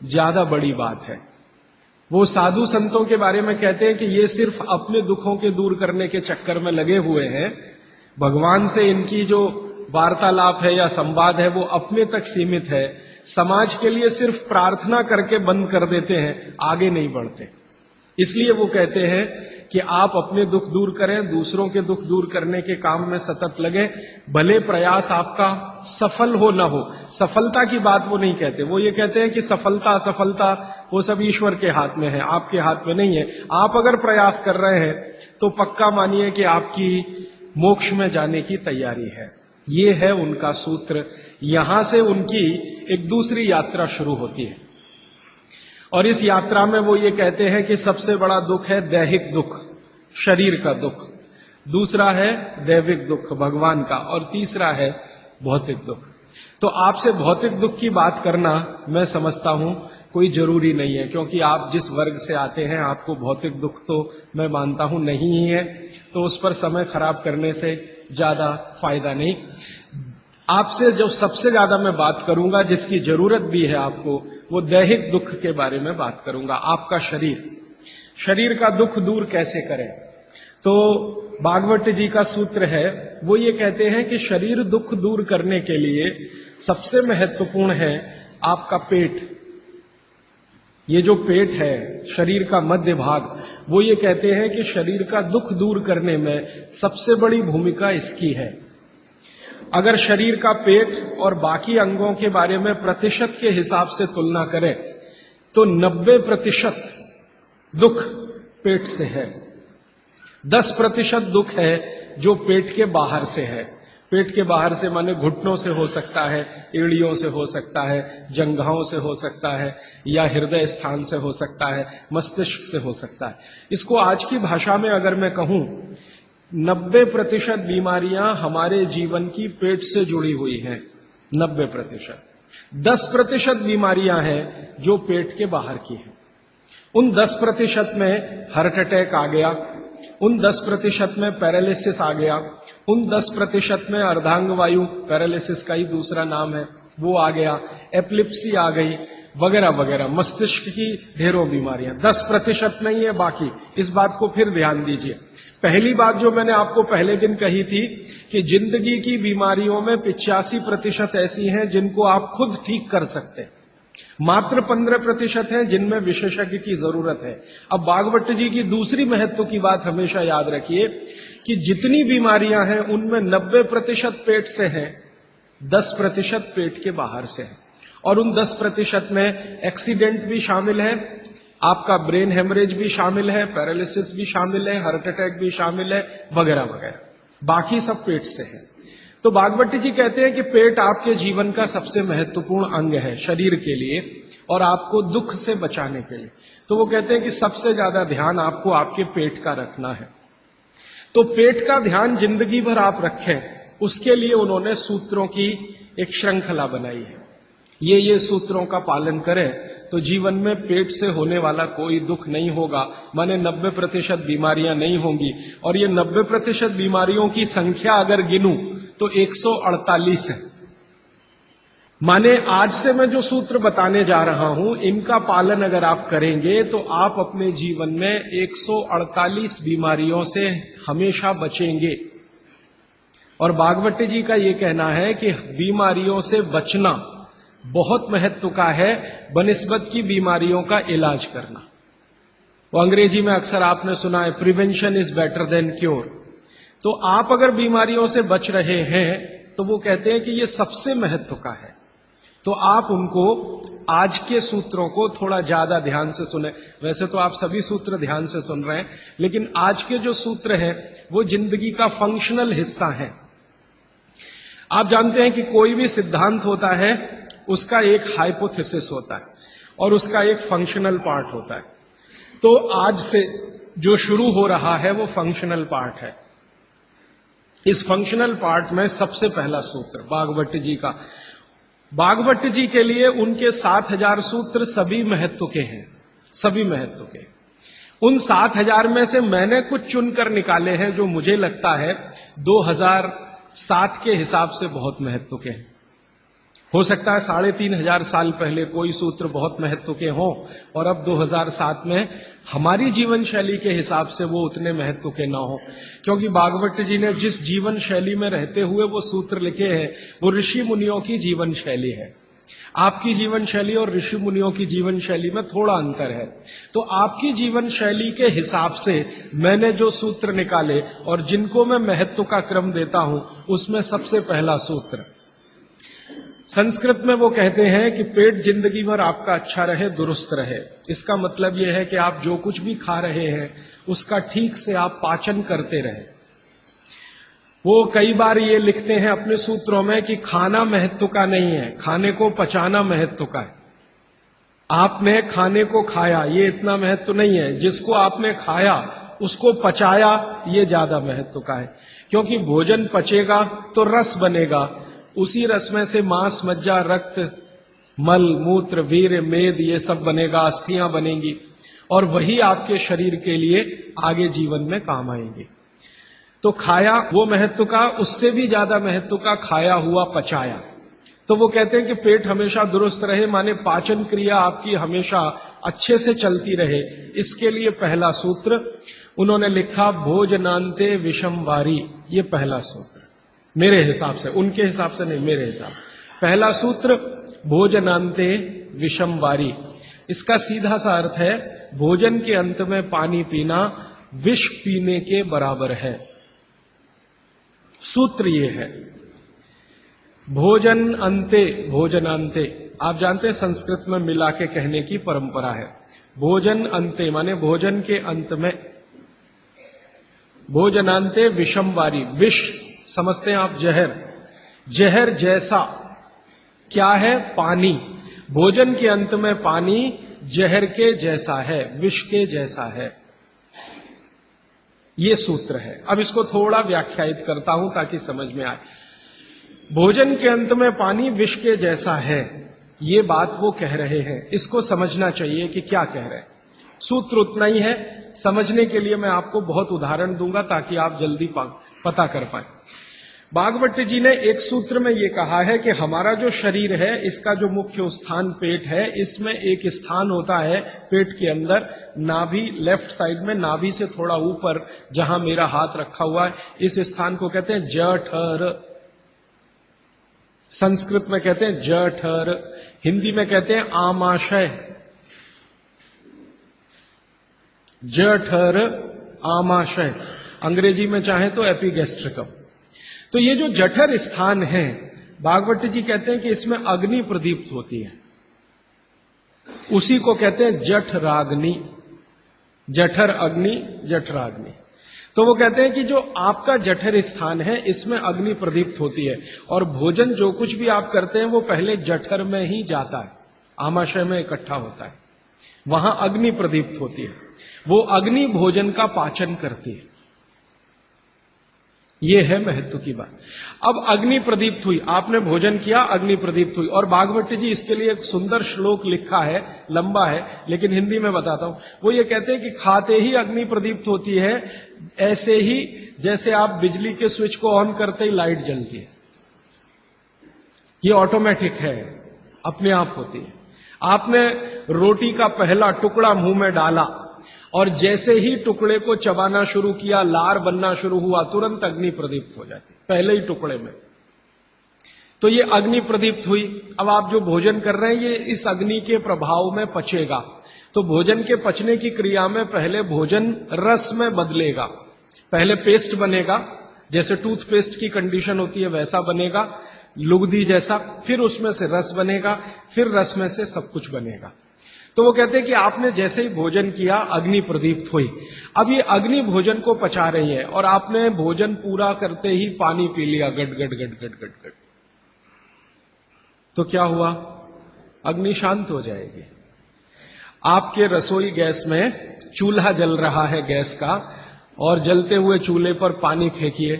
ज्यादा बड़ी बात है। वो साधु संतों के बारे में कहते हैं कि ये सिर्फ अपने दुखों के दूर करने के चक्कर में लगे हुए हैं, भगवान से इनकी जो वार्तालाप है या संवाद है वो अपने तक सीमित है, समाज के लिए सिर्फ प्रार्थना करके बंद कर देते हैं, आगे नहीं बढ़ते। इसलिए वो कहते हैं कि आप अपने दुख दूर करें, दूसरों के दुख दूर करने के काम में सतत लगे, भले प्रयास आपका सफल हो न हो। सफलता की बात वो नहीं कहते, वो ये कहते हैं कि सफलता असफलता वो सब ईश्वर के हाथ में है, आपके हाथ में नहीं है। आप अगर प्रयास कर रहे हैं तो पक्का मानिए कि आपकी मोक्ष में जाने की तैयारी है। ये है उनका सूत्र। यहां से उनकी एक दूसरी यात्रा शुरू होती है। और इस यात्रा में वो ये कहते हैं कि सबसे बड़ा दुख है दैहिक दुख, शरीर का दुख, दूसरा है दैविक दुख भगवान का, और तीसरा है भौतिक दुख। तो आपसे भौतिक दुख की बात करना मैं समझता हूं कोई जरूरी नहीं है, क्योंकि आप जिस वर्ग से आते हैं आपको भौतिक दुख तो मैं मानता हूं नहीं ही है, तो उस पर समय खराब करने से ज्यादा फायदा नहीं। आपसे जो सबसे ज्यादा मैं बात करूंगा, जिसकी जरूरत भी है आपको, वो दैहिक दुख के बारे में बात करूंगा। आपका शरीर का दुख दूर कैसे करें? तो भागवत जी का सूत्र है, वो ये कहते हैं कि शरीर दुख दूर करने के लिए सबसे महत्वपूर्ण है आपका पेट। ये जो पेट है, शरीर का मध्य भाग, वो ये कहते हैं कि शरीर का दुख दूर करने में सबसे बड़ी भूमिका इसकी है। अगर शरीर का पेट और बाकी अंगों के बारे में प्रतिशत के हिसाब से तुलना करें तो 90% दुख पेट से है, 10% दुख है जो पेट के बाहर से है। पेट के बाहर से माने घुटनों से हो सकता है, एड़ियों से हो सकता है, जंघाओं से हो सकता है, या हृदय स्थान से हो सकता है, मस्तिष्क से हो सकता है। इसको आज की भाषा में अगर मैं कहूं, 90% बीमारियां हमारे जीवन की पेट से जुड़ी हुई हैं, 90%। 10% बीमारियां हैं जो पेट के बाहर की हैं। उन 10% में हार्ट अटैक आ गया, उन 10% में पैरालिसिस आ गया, उन 10% में अर्धांग वायु, पैरालिसिस का ही दूसरा नाम है, वो आ गया, एपिलेप्सी आ गई, वगैरह वगैरह, मस्तिष्क की ढेरों बीमारियां। 10% नहीं है बाकी। इस बात को फिर ध्यान दीजिए। पहली बात जो मैंने आपको पहले दिन कही थी कि जिंदगी की बीमारियों में 85% ऐसी हैं जिनको आप खुद ठीक कर सकते हैं, मात्र 15% हैं जिनमें विशेषज्ञ की जरूरत है। अब भागवत जी की दूसरी महत्व की बात हमेशा याद रखिए कि जितनी बीमारियां हैं उनमें 90% पेट से हैं, 10% पेट के बाहर से है। और उन 10% में एक्सीडेंट भी शामिल है, आपका ब्रेन हेमरेज भी शामिल है, पैरालिसिस भी शामिल है, हार्ट अटैक भी शामिल है, वगैरह वगैरह, बाकी सब पेट से है। तो भागवत जी कहते हैं कि पेट आपके जीवन का सबसे महत्वपूर्ण अंग है शरीर के लिए और आपको दुख से बचाने के लिए। तो वो कहते हैं कि सबसे ज्यादा ध्यान आपको आपके पेट का रखना है। तो पेट का ध्यान जिंदगी भर आप रखें, उसके लिए उन्होंने सूत्रों की एक श्रृंखला बनाई है। ये सूत्रों का पालन करें तो जीवन में पेट से होने वाला कोई दुख नहीं होगा, माने 90% बीमारियां नहीं होंगी। और ये 90% बीमारियों की संख्या अगर गिनूं तो 148 है। माने आज से मैं जो सूत्र बताने जा रहा हूं, इनका पालन अगर आप करेंगे तो आप अपने जीवन में 148 बीमारियों से हमेशा बचेंगे। और भागवत जी का यह कहना है कि बीमारियों से बचना बहुत महत्व का है बनिस्बत की बीमारियों का इलाज करना। वो अंग्रेजी में अक्सर आपने सुना है, prevention is better than cure. तो आप अगर बीमारियों से बच रहे हैं तो वो कहते हैं कि ये सबसे महत्व का है। तो आप उनको, आज के सूत्रों को थोड़ा ज्यादा ध्यान से सुने। वैसे तो आप सभी सूत्र ध्यान से सुन रहे हैं, लेकिन आज के जो सूत्र हैं वो जिंदगी का फंक्शनल हिस्सा है। आप जानते हैं कि कोई भी सिद्धांत होता है उसका एक हाइपोथेसिस होता है और उसका एक फंक्शनल पार्ट होता है। तो आज से जो शुरू हो रहा है वो फंक्शनल पार्ट है। इस फंक्शनल पार्ट में सबसे पहला सूत्र भागवत जी का, भागवत जी के लिए उनके 7000 सूत्र सभी महत्व के हैं, सभी महत्व के। उन 7000 में से मैंने कुछ चुनकर निकाले हैं जो मुझे लगता है 2007 के हिसाब से बहुत महत्व के हैं। हो सकता है 3500 साल पहले कोई सूत्र बहुत महत्व के हों और अब 2007 में हमारी जीवन शैली के हिसाब से वो उतने महत्व के ना हो, क्योंकि भागवत जी ने जिस जीवन शैली में रहते हुए वो सूत्र लिखे हैं वो ऋषि मुनियों की जीवन शैली है। आपकी जीवन शैली और ऋषि मुनियों की जीवन शैली में थोड़ा अंतर है। तो आपकी जीवन शैली के हिसाब से मैंने जो सूत्र निकाले और जिनको मैं महत्व का क्रम देता हूं, उसमें सबसे पहला सूत्र, संस्कृत में वो कहते हैं कि पेट जिंदगी भर आपका अच्छा रहे, दुरुस्त रहे। इसका मतलब यह है कि आप जो कुछ भी खा रहे हैं उसका ठीक से आप पाचन करते रहे। वो कई बार ये लिखते हैं अपने सूत्रों में कि खाना महत्व का नहीं है, खाने को पचाना महत्व का है। आपने खाने को खाया, ये इतना महत्व नहीं है। जिसको आपने खाया उसको पचाया, ये ज्यादा महत्व का है। क्योंकि भोजन पचेगा तो रस बनेगा, उसी रस में से मांस, मज्जा, रक्त, मल, मूत्र, वीर्य, मेद, ये सब बनेगा, अस्थियां बनेंगी, और वही आपके शरीर के लिए आगे जीवन में काम आएंगे। तो खाया वो महत्व का, उससे भी ज्यादा महत्व का खाया हुआ पचाया। तो वो कहते हैं कि पेट हमेशा दुरुस्त रहे, माने पाचन क्रिया आपकी हमेशा अच्छे से चलती रहे। इसके लिए पहला सूत्र उन्होंने लिखा, भोजनांते विषम वारी। ये पहला सूत्र मेरे हिसाब से, उनके हिसाब से नहीं, मेरे हिसाब से पहला सूत्र भोजनांते विषम वारी। इसका सीधा सा अर्थ है, भोजन के अंत में पानी पीना विष पीने के बराबर है। सूत्र ये है, भोजन अंते, भोजनांते, आप जानते हैं संस्कृत में मिला के कहने की परंपरा है। भोजन अंते माने भोजन के अंत में, भोजनांते विषम वारी। विष समझते हैं आप, जहर, जहर जैसा क्या है? पानी। भोजन के अंत में पानी जहर के जैसा है, विष के जैसा है। ये सूत्र है। अब इसको थोड़ा व्याख्यायित करता हूं ताकि समझ में आए। भोजन के अंत में पानी विष के जैसा है, ये बात वो कह रहे हैं। इसको समझना चाहिए कि क्या कह रहे हैं। सूत्र उतना ही है, समझने के लिए मैं आपको बहुत उदाहरण दूंगा ताकि आप जल्दी पता कर पाए। भागवत जी ने एक सूत्र में ये कहा है कि हमारा जो शरीर है, इसका जो मुख्य स्थान पेट है, इसमें एक स्थान होता है पेट के अंदर, नाभि, लेफ्ट साइड में, नाभि से थोड़ा ऊपर जहां मेरा हाथ रखा हुआ है, इस स्थान को कहते हैं जठर। संस्कृत में कहते हैं जठर, हिंदी में कहते हैं आमाशय। जठर, आमाशय, अंग्रेजी में चाहे तो एपिगैस्ट्रिकम। तो ये जो जठर स्थान है, भागवत जी कहते हैं कि इसमें अग्नि प्रदीप्त होती है, उसी को कहते हैं जठराग्नि। जठर अग्नि, जठराग्नि। तो वो कहते हैं कि जो आपका जठर स्थान है, इसमें अग्नि प्रदीप्त होती है, और भोजन जो कुछ भी आप करते हैं वो पहले जठर में ही जाता है, आमाशय में इकट्ठा होता है, वहां अग्नि प्रदीप्त होती है। वो अग्नि भोजन का पाचन करती है। ये है महत्व की बात। अब अग्नि प्रदीप्त हुई, आपने भोजन किया, अग्नि प्रदीप्त हुई। और भागवत जी इसके लिए एक सुंदर श्लोक लिखा है, लंबा है लेकिन हिंदी में बताता हूं। वो ये कहते हैं कि खाते ही अग्नि प्रदीप्त होती है, ऐसे ही जैसे आप बिजली के स्विच को ऑन करते ही लाइट जलती है। ये ऑटोमेटिक है, अपने आप होती है। आपने रोटी का पहला टुकड़ा मुंह में डाला और जैसे ही टुकड़े को चबाना शुरू किया, लार बनना शुरू हुआ, तुरंत अग्नि प्रदीप्त हो जाती, पहले ही टुकड़े में। तो ये अग्नि प्रदीप्त हुई। अब आप जो भोजन कर रहे हैं, ये इस अग्नि के प्रभाव में पचेगा। तो भोजन के पचने की क्रिया में पहले भोजन रस में बदलेगा। पहले पेस्ट बनेगा, जैसे टूथपेस्ट की कंडीशन होती है वैसा बनेगा, लुगदी जैसा। फिर उसमें से रस बनेगा, फिर रस में से सब कुछ बनेगा। तो वो कहते हैं कि आपने जैसे ही भोजन किया, अग्नि प्रदीप्त हुई। अब ये अग्नि भोजन को पचा रही है, और आपने भोजन पूरा करते ही पानी पी लिया, गट गट गट गट गट गट। तो क्या हुआ? अग्नि शांत हो जाएगी। आपके रसोई गैस में चूल्हा जल रहा है गैस का, और जलते हुए चूल्हे पर पानी फेंकिए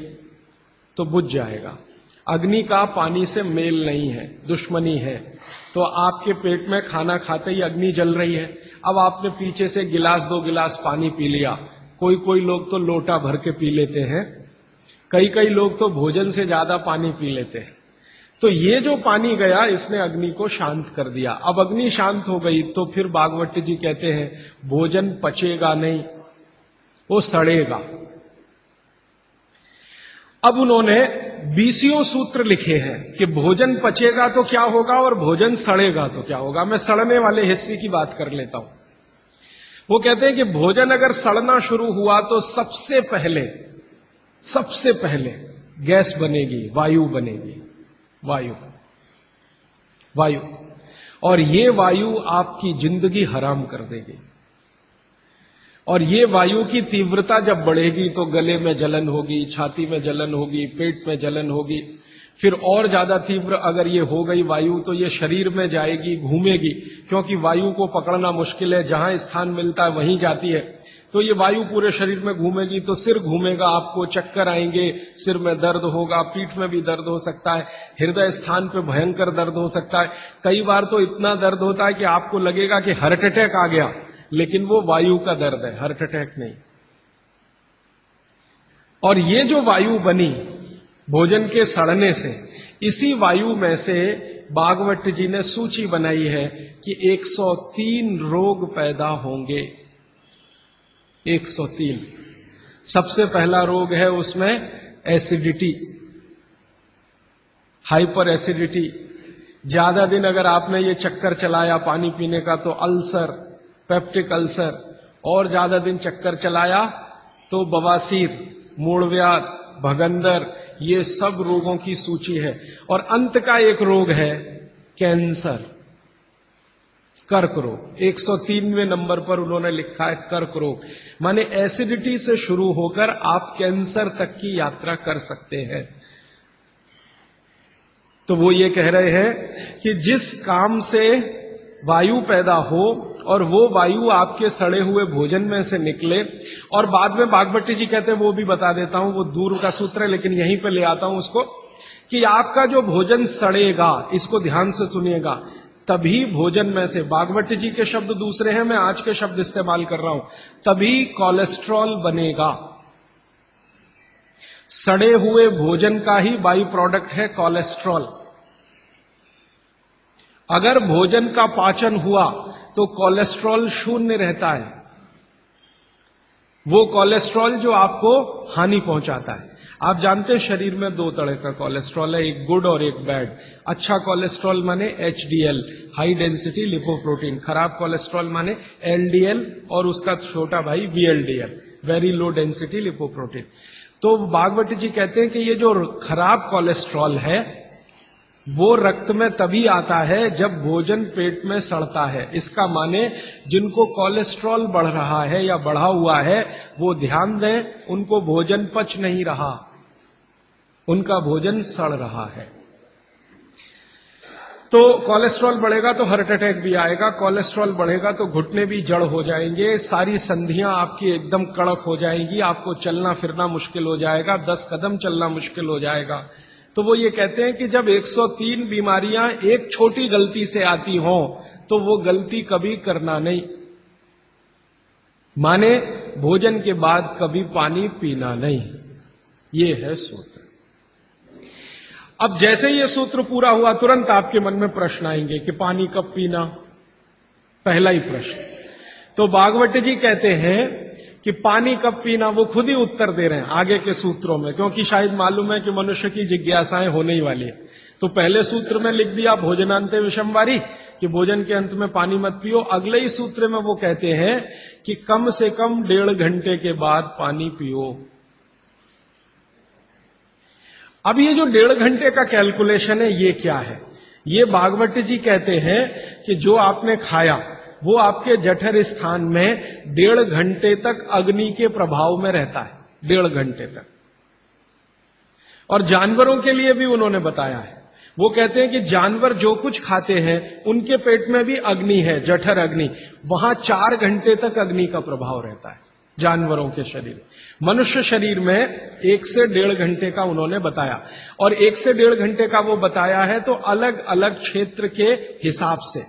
तो बुझ जाएगा। अग्नि का पानी से मेल नहीं है, दुश्मनी है। तो आपके पेट में खाना खाते ही अग्नि जल रही है। अब आपने पीछे से गिलास 2 गिलास पानी पी लिया। कोई लोग तो लोटा भर के पी लेते हैं, कई लोग तो भोजन से ज्यादा पानी पी लेते हैं। तो ये जो पानी गया, इसने अग्नि को शांत कर दिया। अब अग्नि शांत हो गई तो फिर भागवत जी कहते हैं भोजन पचेगा नहीं, वो सड़ेगा। अब उन्होंने 20 सूत्र लिखे हैं कि भोजन पचेगा तो क्या होगा और भोजन सड़ेगा तो क्या होगा। मैं सड़ने वाले हिस्से की बात कर लेता हूं। वो कहते हैं कि भोजन अगर सड़ना शुरू हुआ तो सबसे पहले गैस बनेगी, वायु बनेगी, वायु। और ये वायु आपकी जिंदगी हराम कर देगी। और ये वायु की तीव्रता जब बढ़ेगी तो गले में जलन होगी, छाती में जलन होगी, पेट में जलन होगी, फिर और ज्यादा तीव्र अगर ये हो गई वायु तो ये शरीर में जाएगी, घूमेगी, क्योंकि वायु को पकड़ना मुश्किल है, जहां स्थान मिलता है वहीं जाती है। तो ये वायु पूरे शरीर में घूमेगी तो सिर घूमेगा, आपको चक्कर आएंगे, सिर में दर्द होगा, पीठ में भी दर्द हो सकता है, हृदय स्थान पे भयंकर दर्द हो सकता है। कई बार तो इतना दर्द होता है कि आपको लगेगा कि हार्ट अटैक आ गया, लेकिन वो वायु का दर्द है, हार्ट अटैक नहीं। और ये जो वायु बनी भोजन के सड़ने से, इसी वायु में से भागवत जी ने सूची बनाई है कि 103 रोग पैदा होंगे। 103। सबसे पहला रोग है उसमें एसिडिटी, हाइपर एसिडिटी। ज्यादा दिन अगर आपने ये चक्कर चलाया पानी पीने का तो अल्सर, पेप्टिक अल्सर, और ज्यादा दिन चक्कर चलाया तो बवासीर, मूढ़व्याध, भगंदर, ये सब रोगों की सूची है। और अंत का एक रोग है कैंसर, कर्क रोग। 103वें नंबर पर उन्होंने लिखा है कर्क रोग। माने एसिडिटी से शुरू होकर आप कैंसर तक की यात्रा कर सकते हैं। तो वो ये कह रहे हैं कि जिस काम से वायु पैदा हो और वो वायु आपके सड़े हुए भोजन में से निकले, और बाद में भागवती जी कहते हैं, वो भी बता देता हूं, वो दूर का सूत्र है लेकिन यहीं पे ले आता हूं उसको, कि आपका जो भोजन सड़ेगा, इसको ध्यान से सुनिएगा, तभी भोजन में से, भागवती जी के शब्द दूसरे हैं, मैं आज के शब्द इस्तेमाल कर रहा हूं, तभी कोलेस्ट्रॉल बनेगा। सड़े हुए भोजन का ही बाई प्रोडक्ट है कोलेस्ट्रॉल। अगर भोजन का पाचन हुआ तो कोलेस्ट्रॉल शून्य रहता है, वो कोलेस्ट्रॉल जो आपको हानि पहुंचाता है। आप जानते हैं शरीर में दो तरह का कोलेस्ट्रॉल है, एक गुड और एक बैड। अच्छा कोलेस्ट्रॉल माने एचडीएल, हाई डेंसिटी लिपोप्रोटीन। खराब कोलेस्ट्रॉल माने एलडीएल और उसका छोटा भाई VLDL, very low density lipoprotein. तो भागवती जी कहते हैं कि ये जो खराब कोलेस्ट्रॉल है वो रक्त में तभी आता है जब भोजन पेट में सड़ता है। इसका माने जिनको कोलेस्ट्रॉल बढ़ रहा है या बढ़ा हुआ है वो ध्यान दें, उनको भोजन पच नहीं रहा, उनका भोजन सड़ रहा है। तो कोलेस्ट्रॉल बढ़ेगा तो हार्ट अटैक भी आएगा, कोलेस्ट्रॉल बढ़ेगा तो घुटने भी जड़ हो जाएंगे, सारी संधियां आपकी एकदम कड़क हो जाएंगी, आपको चलना फिरना मुश्किल हो जाएगा, 10 कदम चलना मुश्किल हो जाएगा। तो वो ये कहते हैं कि जब 103 बीमारियां एक छोटी गलती से आती हों तो वो गलती कभी करना नहीं। माने भोजन के बाद कभी पानी पीना नहीं, ये है सूत्र। अब जैसे ये सूत्र पूरा हुआ तुरंत आपके मन में प्रश्न आएंगे कि पानी कब पीना, पहला ही प्रश्न। तो भागवती जी कहते हैं कि पानी कब पीना वो खुद ही उत्तर दे रहे हैं आगे के सूत्रों में, क्योंकि शायद मालूम है कि मनुष्य की जिज्ञासाएं होने ही वाली है। तो पहले सूत्र में लिख दिया भोजनांते विषमवारी, कि भोजन के अंत में पानी मत पियो। अगले ही सूत्र में वो कहते हैं कि कम से कम 1.5 घंटे के बाद पानी पियो। अब ये जो 1.5 घंटे का कैलकुलेशन है ये क्या है? ये भागवती जी कहते हैं कि जो आपने खाया वो आपके जठर स्थान में 1.5 घंटे तक अग्नि के प्रभाव में रहता है, 1.5 घंटे तक। और जानवरों के लिए भी उन्होंने बताया है। वो कहते हैं कि जानवर जो कुछ खाते हैं उनके पेट में भी अग्नि है, जठर अग्नि, वहां 4 घंटे तक अग्नि का प्रभाव रहता है जानवरों के शरीर। मनुष्य शरीर में 1 से 1.5 घंटे का उन्होंने बताया, और 1 से 1.5 घंटे का वो बताया है तो अलग अलग क्षेत्र के हिसाब से।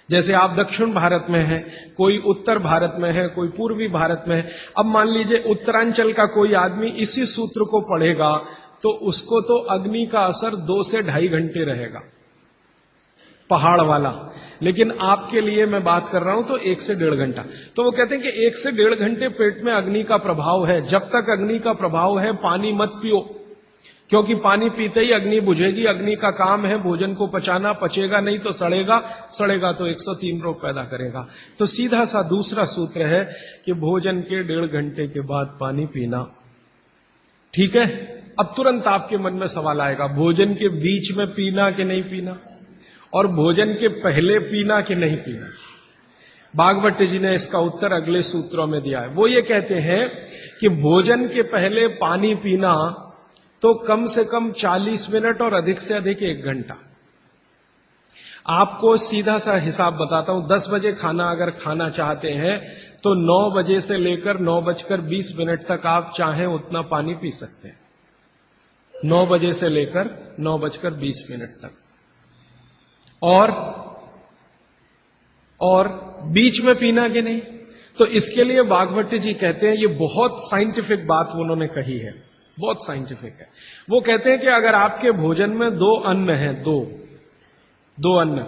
जैसे आप दक्षिण भारत में हैं, कोई उत्तर भारत में है, कोई पूर्वी भारत में है। अब मान लीजिए उत्तरांचल का कोई आदमी इसी सूत्र को पढ़ेगा तो उसको तो अग्नि का असर 2 से 2.5 घंटे रहेगा, पहाड़ वाला। लेकिन आपके लिए मैं बात कर रहा हूं तो 1 से 1.5 घंटा। तो वो कहते हैं कि 1 से 1.5 घंटे पेट में अग्नि का प्रभाव है। जब तक अग्नि का प्रभाव है पानी मत पियो, क्योंकि पानी पीते ही अग्नि बुझेगी। अग्नि का काम है भोजन को पचाना, पचेगा नहीं तो सड़ेगा, सड़ेगा तो 103 रोग पैदा करेगा। तो सीधा सा दूसरा सूत्र है कि भोजन के 1.5 घंटे के बाद पानी पीना। ठीक है, अब तुरंत आपके मन में सवाल आएगा, भोजन के बीच में पीना कि नहीं पीना, और भोजन के पहले पीना कि नहीं पीना? भागवती जी ने इसका उत्तर अगले सूत्रों में दिया है। वो ये कहते हैं कि भोजन के पहले पानी पीना तो कम से कम 40 मिनट और अधिक से अधिक 1 घंटा। आपको सीधा सा हिसाब बताता हूं, 10 बजे खाना अगर खाना चाहते हैं तो 9 बजे से लेकर 9:20 तक आप चाहें उतना पानी पी सकते हैं। 9 बजे से लेकर 9:20 तक। और बीच में पीना कि नहीं, तो इसके लिए वाघभट्ट जी कहते हैं, ये बहुत साइंटिफिक बात उन्होंने कही है, बहुत साइंटिफिक है। वो कहते हैं कि अगर आपके भोजन में 2 अन्न हैं, दो अन्न,